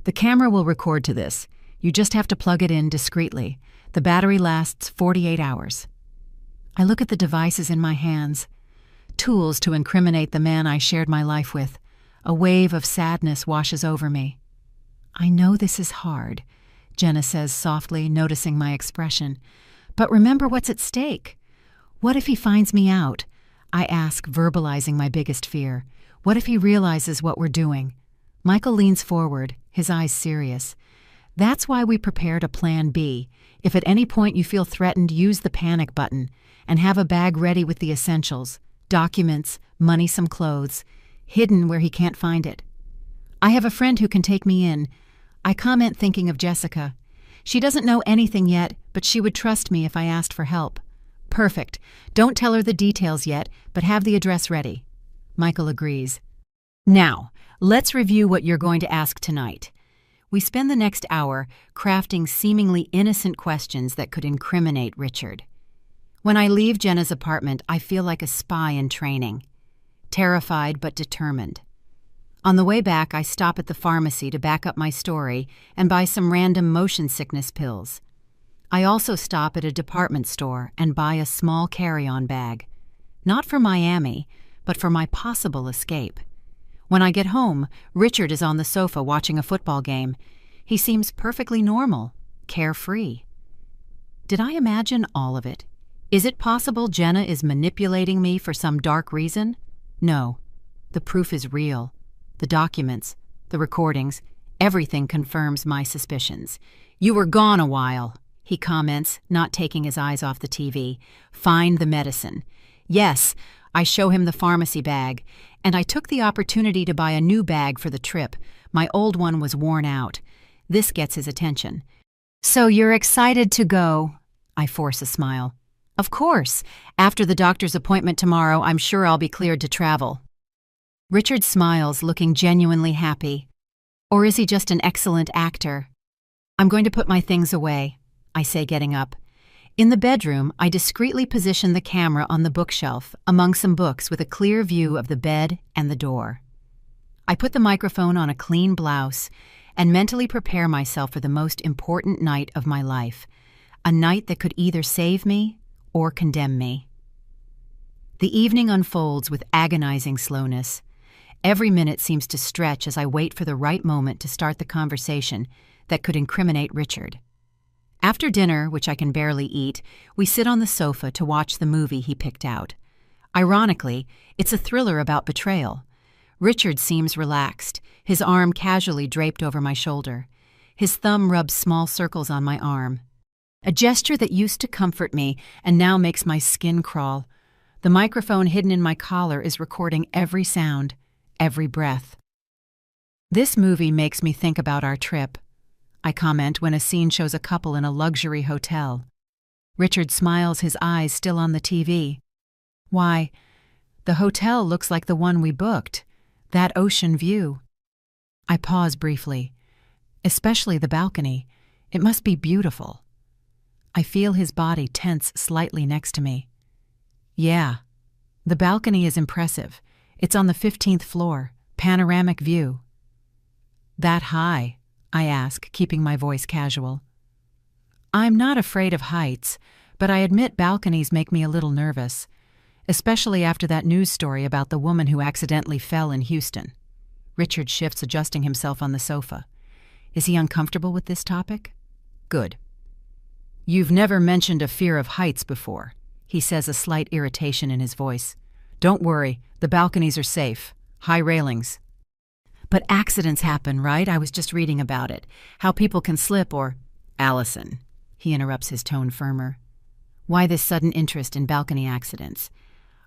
The camera will record to this. You just have to plug it in discreetly. The battery lasts 48 hours. I look at the devices in my hands. Tools to incriminate the man I shared my life with. A wave of sadness washes over me. I know this is hard, Jenna says softly, noticing my expression. But remember what's at stake. What if he finds me out? I ask, verbalizing my biggest fear. What if he realizes what we're doing? Michael leans forward, his eyes serious. That's why we prepared a plan B. If at any point you feel threatened, use the panic button and have a bag ready with the essentials, documents, money, some clothes, hidden where he can't find it. I have a friend who can take me in. I comment, thinking of Jessica. She doesn't know anything yet, but she would trust me if I asked for help. Perfect. Don't tell her the details yet, but have the address ready. Michael agrees. Now, let's review what you're going to ask tonight. We spend the next hour crafting seemingly innocent questions that could incriminate Richard. When I leave Jenna's apartment, I feel like a spy in training. Terrified but determined. On the way back, I stop at the pharmacy to back up my story and buy some random motion sickness pills. I also stop at a department store and buy a small carry-on bag. Not for Miami, but for my possible escape. When I get home, Richard is on the sofa watching a football game. He seems perfectly normal, carefree. Did I imagine all of it? Is it possible Jenna is manipulating me for some dark reason? No. The proof is real. The documents, the recordings, everything confirms my suspicions. You were gone a while, he comments, not taking his eyes off the TV. Find the medicine. Yes, I show him the pharmacy bag, and I took the opportunity to buy a new bag for the trip. My old one was worn out. This gets his attention. So you're excited to go? I force a smile. Of course. After the doctor's appointment tomorrow, I'm sure I'll be cleared to travel. Richard smiles, looking genuinely happy. Or is he just an excellent actor? I'm going to put my things away, I say, getting up. In the bedroom, I discreetly position the camera on the bookshelf among some books with a clear view of the bed and the door. I put the microphone on a clean blouse and mentally prepare myself for the most important night of my life, a night that could either save me or condemn me. The evening unfolds with agonizing slowness. Every minute seems to stretch as I wait for the right moment to start the conversation that could incriminate Richard. After dinner, which I can barely eat, we sit on the sofa to watch the movie he picked out. Ironically, it's a thriller about betrayal. Richard seems relaxed, his arm casually draped over my shoulder. His thumb rubs small circles on my arm. A gesture that used to comfort me and now makes my skin crawl. The microphone hidden in my collar is recording every sound, every breath. This movie makes me think about our trip, I comment when a scene shows a couple in a luxury hotel. Richard smiles, his eyes still on the TV. Why, the hotel looks like the one we booked, that ocean view. I pause briefly. Especially the balcony. It must be beautiful. I feel his body tense slightly next to me. Yeah, the balcony is impressive. It's on the 15th floor, panoramic view. That high? I ask, keeping my voice casual. I'm not afraid of heights, but I admit balconies make me a little nervous, especially after that news story about the woman who accidentally fell in Houston. Richard shifts, adjusting himself on the sofa. Is he uncomfortable with this topic? Good. You've never mentioned a fear of heights before, he says, a slight irritation in his voice. "Don't worry, the balconies are safe. High railings." "But accidents happen, right? I was just reading about it. How people can slip or—" "Allison," he interrupts, his tone firmer. "Why this sudden interest in balcony accidents?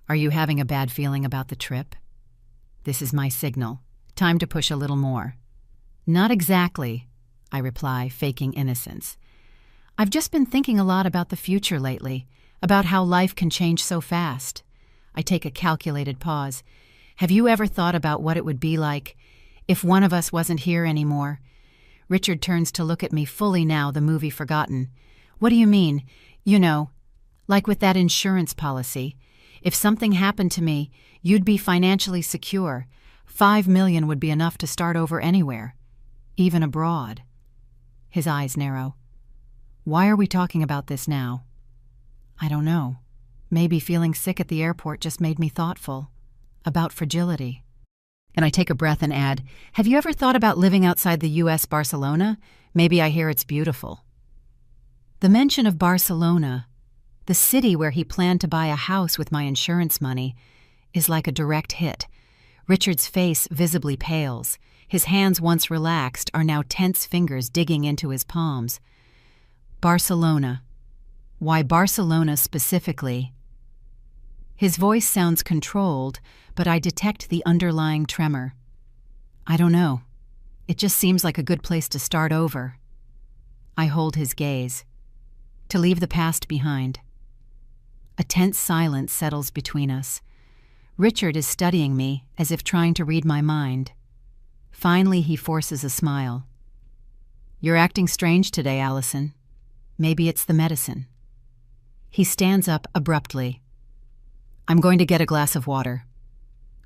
Are you having a bad feeling about the trip?" This is my signal. Time to push a little more. "Not exactly," I reply, faking innocence. "I've just been thinking a lot about the future lately, about how life can change so fast." I take a calculated pause. "Have you ever thought about what it would be like if one of us wasn't here anymore?" Richard turns to look at me fully now, the movie forgotten. "What do you mean? You know, like with that insurance policy. If something happened to me, you'd be financially secure. $5 million would be enough to start over anywhere, even abroad." His eyes narrow. "Why are we talking about this now?" I don't know. Maybe feeling sick at the airport just made me thoughtful. About fragility. And I take a breath and add, "Have you ever thought about living outside the U.S. Barcelona? Maybe I hear it's beautiful." The mention of Barcelona, the city where he planned to buy a house with my insurance money, is like a direct hit. Richard's face visibly pales. His hands, once relaxed, are now tense fingers digging into his palms. Barcelona. Why Barcelona specifically? His voice sounds controlled, but I detect the underlying tremor. I don't know. It just seems like a good place to start over. I hold his gaze. To leave the past behind. A tense silence settles between us. Richard is studying me as if trying to read my mind. Finally, he forces a smile. "You're acting strange today, Allison. Maybe it's the medicine." He stands up abruptly. "I'm going to get a glass of water."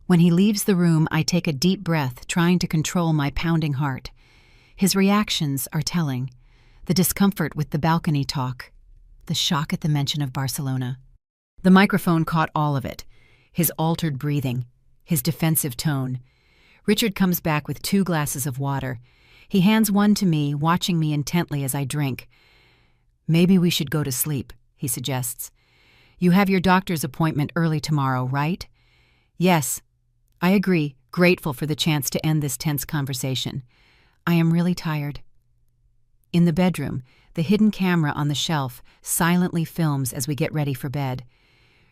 When he leaves the room, I take a deep breath, trying to control my pounding heart. His reactions are telling. The discomfort with the balcony talk. The shock at the mention of Barcelona. The microphone caught all of it. His altered breathing. His defensive tone. Richard comes back with 2 glasses of water. He hands one to me, watching me intently as I drink. "Maybe we should go to sleep," he suggests. "You have your doctor's appointment early tomorrow, right?" "Yes." I agree, grateful for the chance to end this tense conversation. I am really tired. In the bedroom, the hidden camera on the shelf silently films as we get ready for bed.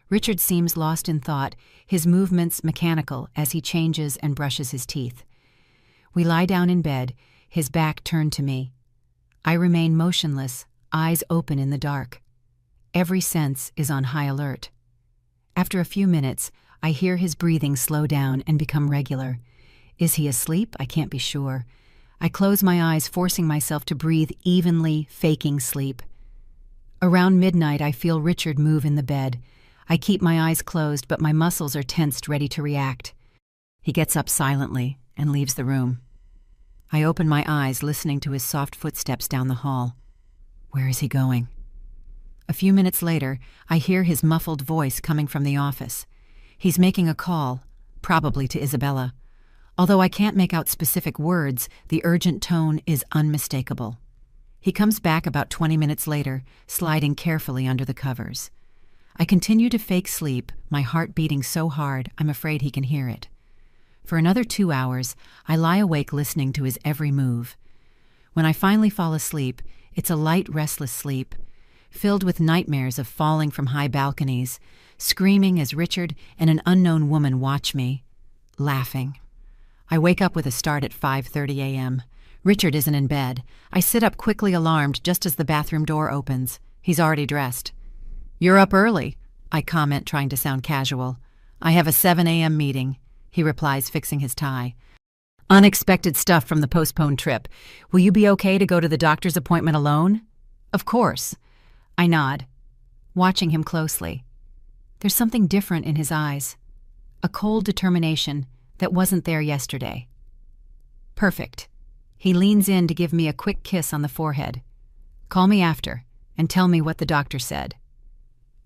Richard seems lost in thought, his movements mechanical as he changes and brushes his teeth. We lie down in bed, his back turned to me. I remain motionless, eyes open in the dark. Every sense is on high alert. After a few minutes, I hear his breathing slow down and become regular. Is he asleep? I can't be sure. I close my eyes, forcing myself to breathe evenly, faking sleep. Around midnight, I feel Richard move in the bed. I keep my eyes closed, but my muscles are tensed, ready to react. He gets up silently and leaves the room. I open my eyes, listening to his soft footsteps down the hall. Where is he going? A few minutes later, I hear his muffled voice coming from the office. He's making a call, probably to Isabella. Although I can't make out specific words, the urgent tone is unmistakable. He comes back about 20 minutes later, sliding carefully under the covers. I continue to fake sleep, my heart beating so hard I'm afraid he can hear it. For another 2 hours, I lie awake listening to his every move. When I finally fall asleep, it's a light, restless sleep, filled with nightmares of falling from high balconies, screaming as Richard and an unknown woman watch me, laughing. I wake up with a start at 5:30 a.m. Richard isn't in bed. I sit up quickly, alarmed, just as the bathroom door opens. He's already dressed. "You're up early," I comment, trying to sound casual. "I have a 7 a.m. meeting," he replies, fixing his tie. "Unexpected stuff from the postponed trip. Will you be okay to go to the doctor's appointment alone?" "Of course." I nod, watching him closely. There's something different in his eyes. A cold determination that wasn't there yesterday. Perfect. He leans in to give me a quick kiss on the forehead. "Call me after and tell me what the doctor said."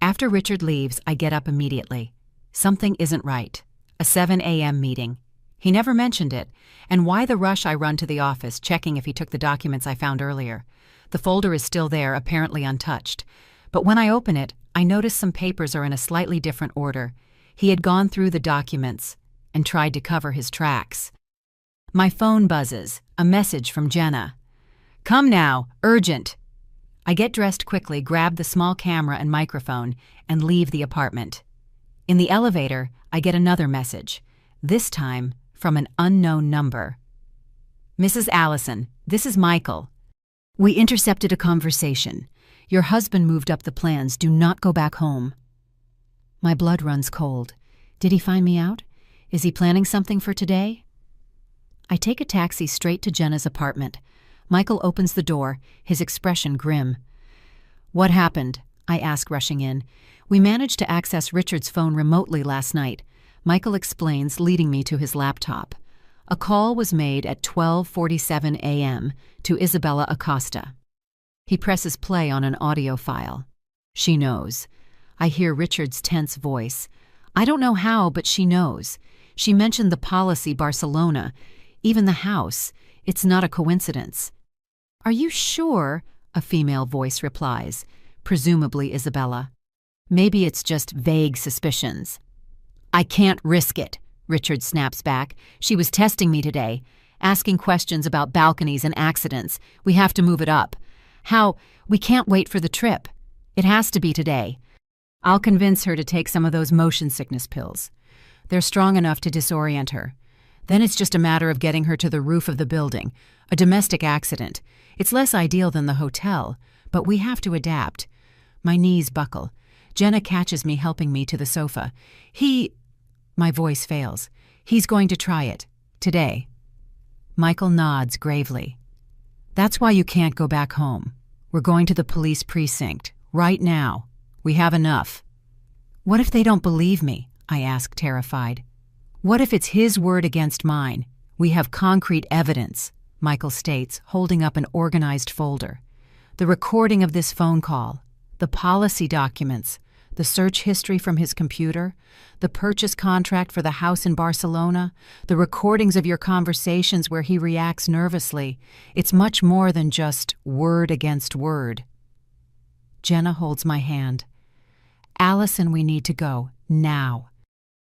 After Richard leaves, I get up immediately. Something isn't right. A 7 a.m. meeting. He never mentioned it, and why the rush? I run to the office, checking if he took the documents I found earlier. The folder is still there, apparently untouched. But when I open it, I notice some papers are in a slightly different order. He had gone through the documents and tried to cover his tracks. My phone buzzes, a message from Jenna. "Come now, urgent." I get dressed quickly, grab the small camera and microphone, and leave the apartment. In the elevator, I get another message, this time from an unknown number. "Mrs. Allison, this is Michael. We intercepted a conversation. Your husband moved up the plans. Do not go back home." My blood runs cold. Did he find me out? Is he planning something for today? I take a taxi straight to Jenna's apartment. Michael opens the door, his expression grim. "What happened?" I ask, rushing in. "We managed to access Richard's phone remotely last night," Michael explains, leading me to his laptop. A call was made at 12:47 a.m. to Isabella Acosta. He presses play on an audio file. She knows. I hear Richard's tense voice. I don't know how, but she knows. She mentioned the policy Barcelona, even the house. It's not a coincidence. "Are you sure?" a female voice replies, presumably Isabella. "Maybe it's just vague suspicions." "I can't risk it," Richard snaps back. "She was testing me today, asking questions about balconies and accidents. We have to move it up. How? We can't wait for the trip. It has to be today. I'll convince her to take some of those motion sickness pills. They're strong enough to disorient her. Then it's just a matter of getting her to the roof of the building. A domestic accident. It's less ideal than the hotel, but we have to adapt." My knees buckle. Jenna catches me, helping me to the sofa. My voice fails. "He's going to try it. Today." Michael nods gravely. "That's why you can't go back home. We're going to the police precinct. Right now. We have enough." "What if they don't believe me?" I ask, terrified. "What if it's his word against mine? We have concrete evidence," Michael states, holding up an organized folder. "The recording of this phone call, the policy documents, the search history from his computer, the purchase contract for the house in Barcelona, the recordings of your conversations where he reacts nervously. It's much more than just word against word." Jenna holds my hand. "Allison, we need to go, now.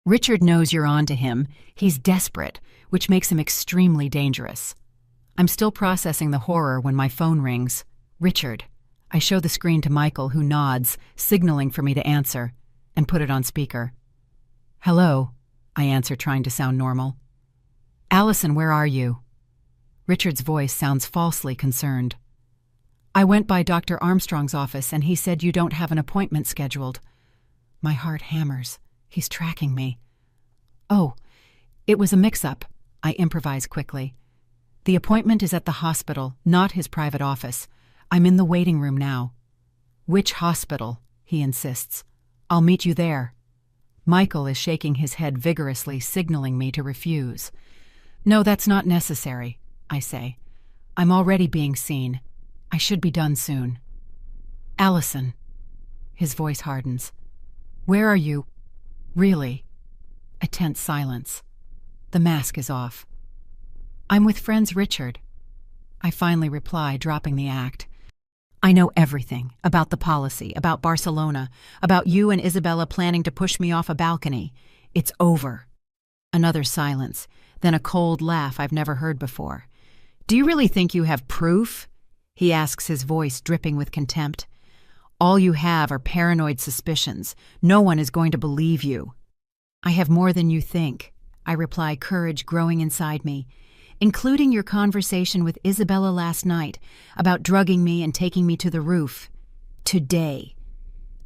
Richard knows you're on to him. He's desperate, which makes him extremely dangerous." I'm still processing the horror when my phone rings. "Richard." I show the screen to Michael, who nods, signaling for me to answer, and put it on speaker. "Hello," I answer, trying to sound normal. "Allison, where are you?" Richard's voice sounds falsely concerned. "I went by Dr. Armstrong's office, and he said you don't have an appointment scheduled." My heart hammers. He's tracking me. "Oh, it was a mix-up," I improvise quickly. "The appointment is at the hospital, not his private office. I'm in the waiting room now." "Which hospital?" he insists. "I'll meet you there." Michael is shaking his head vigorously, signaling me to refuse. "No, that's not necessary," I say. "I'm already being seen. I should be done soon." "Allison." His voice hardens. "Where are you? Really?" A tense silence. The mask is off. "I'm with friends Richard." I finally reply, dropping the act. "I know everything about the policy, about Barcelona, about you and Isabella planning to push me off a balcony. It's over." Another silence, then a cold laugh I've never heard before. "Do you really think you have proof?" he asks, his voice dripping with contempt. "All you have are paranoid suspicions. No one is going to believe you." "I have more than you think," I reply, courage growing inside me, "including your conversation with Isabella last night about drugging me and taking me to the roof. Today."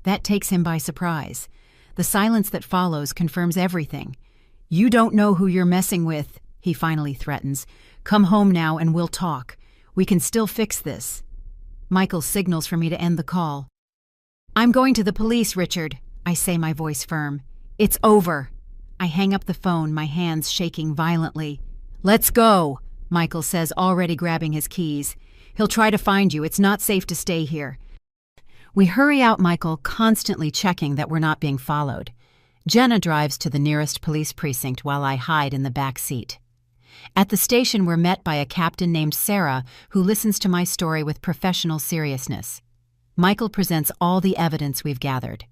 That takes him by surprise. The silence that follows confirms everything. "You don't know who you're messing with," he finally threatens. "Come home now and we'll talk. We can still fix this." Michael signals for me to end the call. "I'm going to the police, Richard," I say, my voice firm. "It's over." I hang up the phone, my hands shaking violently. "Let's go," Michael says, already grabbing his keys. "He'll try to find you. It's not safe to stay here." We hurry out, Michael constantly checking that we're not being followed. Jenna drives to the nearest police precinct while I hide in the back seat. At the station, we're met by a captain named Sarah who listens to my story with professional seriousness. Michael presents all the evidence we've gathered.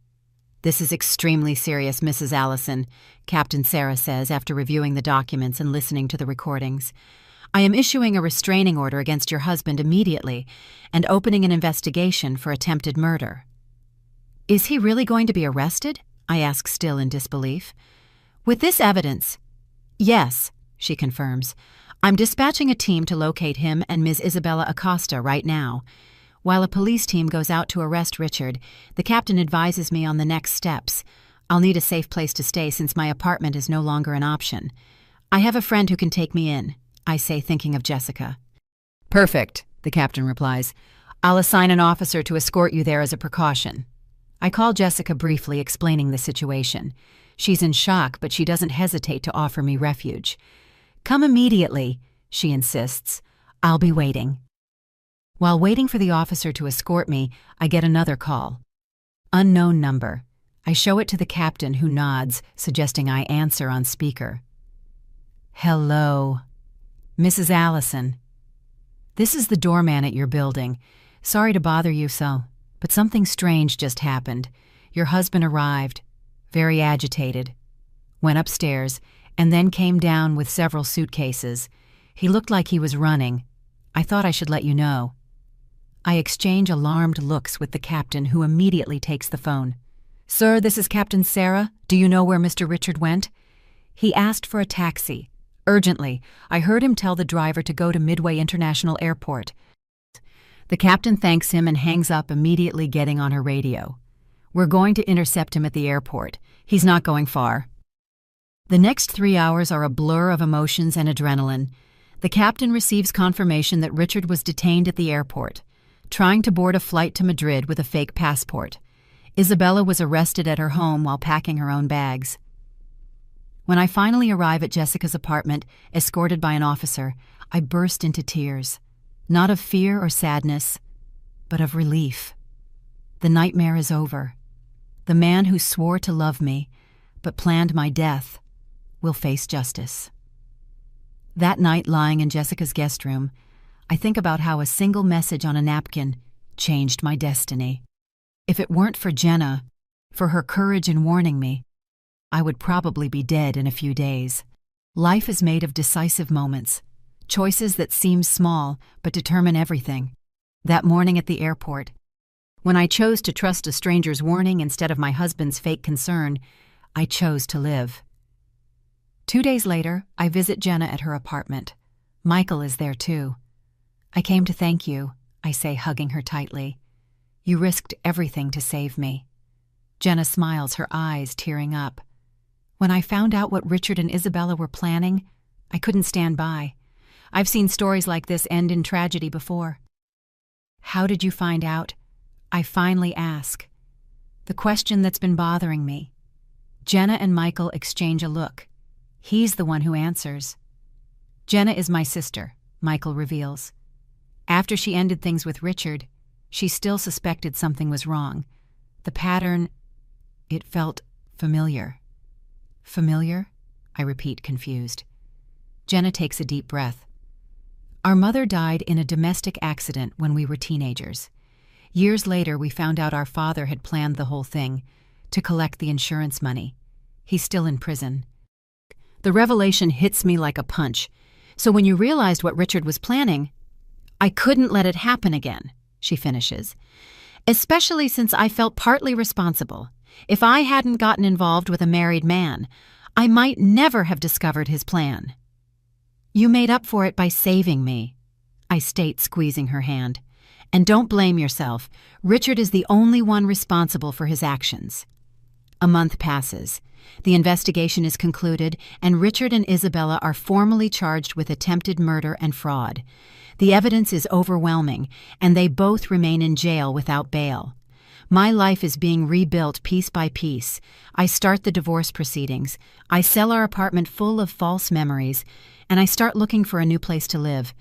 "This is extremely serious, Mrs. Allison," Captain Sarah says after reviewing the documents and listening to the recordings. "I am issuing a restraining order against your husband immediately and opening an investigation for attempted murder." "Is he really going to be arrested?" I ask, still in disbelief. "With this evidence?" "Yes," she confirms. "I'm dispatching a team to locate him and Ms. Isabella Acosta right now. While a police team goes out to arrest Richard, the captain advises me on the next steps. I'll need a safe place to stay since my apartment is no longer an option. I have a friend who can take me in," I say, thinking of Jessica. "Perfect," the captain replies. "I'll assign an officer to escort you there as a precaution." I call Jessica briefly, explaining the situation. She's in shock, but she doesn't hesitate to offer me refuge. "Come immediately," she insists. "I'll be waiting." While waiting for the officer to escort me, I get another call. Unknown number. I show it to the captain, who nods, suggesting I answer on speaker. "Hello. Mrs. Allison. This is the doorman at your building. Sorry to bother you so, but something strange just happened. Your husband arrived, very agitated, went upstairs, and then came down with several suitcases. He looked like he was running. I thought I should let you know." I exchange alarmed looks with the captain, who immediately takes the phone. "Sir, this is Captain Sarah. Do you know where Mr. Richard went?" "He asked for a taxi. Urgently. I heard him tell the driver to go to Midway International Airport." The captain thanks him and hangs up, immediately getting on her radio. "We're going to intercept him at the airport. He's not going far." The next 3 hours are a blur of emotions and adrenaline. The captain receives confirmation that Richard was detained at the airport, trying to board a flight to Madrid with a fake passport. Isabella was arrested at her home while packing her own bags. When I finally arrive at Jessica's apartment, escorted by an officer, I burst into tears, not of fear or sadness, but of relief. The nightmare is over. The man who swore to love me, but planned my death, will face justice. That night, lying in Jessica's guest room, I think about how a single message on a napkin changed my destiny. If it weren't for Jenna, for her courage in warning me, I would probably be dead in a few days. Life is made of decisive moments, choices that seem small but determine everything. That morning at the airport, when I chose to trust a stranger's warning instead of my husband's fake concern, I chose to live. 2 days later, I visit Jenna at her apartment. Michael is there too. "I came to thank you," I say, hugging her tightly. "You risked everything to save me." Jenna smiles, her eyes tearing up. "When I found out what Richard and Isabella were planning, I couldn't stand by. I've seen stories like this end in tragedy before." "How did you find out?" I finally ask. The question that's been bothering me. Jenna and Michael exchange a look. He's the one who answers. "Jenna is my sister," Michael reveals. After she ended things with Richard, she still suspected something was wrong. The pattern, it felt familiar. "Familiar?" I repeat, confused. Jenna takes a deep breath. "Our mother died in a domestic accident when we were teenagers. Years later, we found out our father had planned the whole thing, to collect the insurance money. He's still in prison." The revelation hits me like a punch. "So when you realized what Richard was planning, I couldn't let it happen again," she finishes. "Especially since I felt partly responsible. If I hadn't gotten involved with a married man, I might never have discovered his plan." "You made up for it by saving me," I state, squeezing her hand. "And don't blame yourself. Richard is the only one responsible for his actions." A month passes. The investigation is concluded, and Richard and Isabella are formally charged with attempted murder and fraud. The evidence is overwhelming, and they both remain in jail without bail. My life is being rebuilt piece by piece. I start the divorce proceedings. I sell our apartment full of false memories, and I start looking for a new place to live.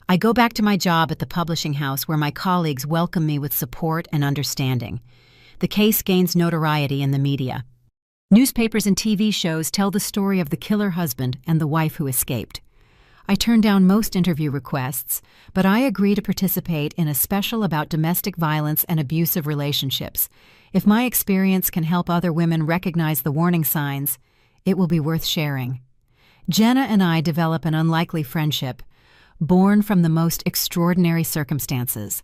I go back to my job at the publishing house where my colleagues welcome me with support and understanding. The case gains notoriety in the media. Newspapers and TV shows tell the story of the killer husband and the wife who escaped. I turn down most interview requests, but I agree to participate in a special about domestic violence and abusive relationships. If my experience can help other women recognize the warning signs, it will be worth sharing. Jenna and I develop an unlikely friendship, born from the most extraordinary circumstances.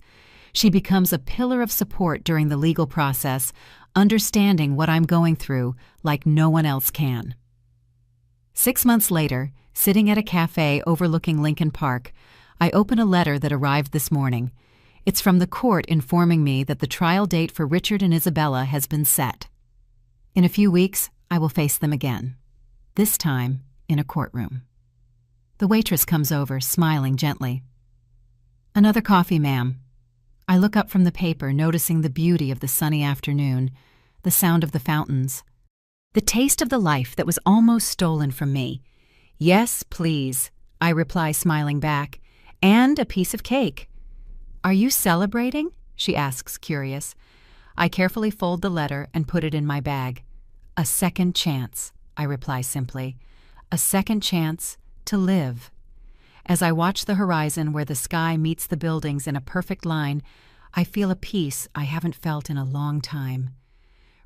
She becomes a pillar of support during the legal process, understanding what I'm going through like no one else can. 6 months later, sitting at a cafe overlooking Lincoln Park, I open a letter that arrived this morning. It's from the court informing me that the trial date for Richard and Isabella has been set. In a few weeks, I will face them again. This time, in a courtroom. The waitress comes over, smiling gently. "Another coffee, ma'am." I look up from the paper, noticing the beauty of the sunny afternoon, the sound of the fountains, the taste of the life that was almost stolen from me. "Yes, please," I reply, smiling back, "and a piece of cake." "Are you celebrating?" she asks, curious. I carefully fold the letter and put it in my bag. "A second chance," I reply simply. "A second chance to live." As I watch the horizon where the sky meets the buildings in a perfect line, I feel a peace I haven't felt in a long time.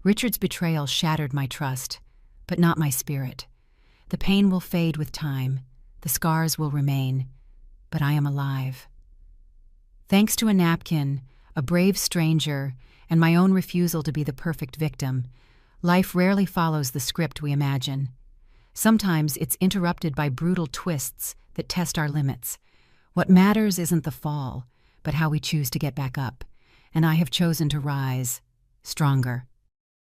Richard's betrayal shattered my trust, but not my spirit. The pain will fade with time, the scars will remain, but I am alive. Thanks to a napkin, a brave stranger, and my own refusal to be the perfect victim, life rarely follows the script we imagine. Sometimes it's interrupted by brutal twists that test our limits. What matters isn't the fall, but how we choose to get back up, and I have chosen to rise, stronger.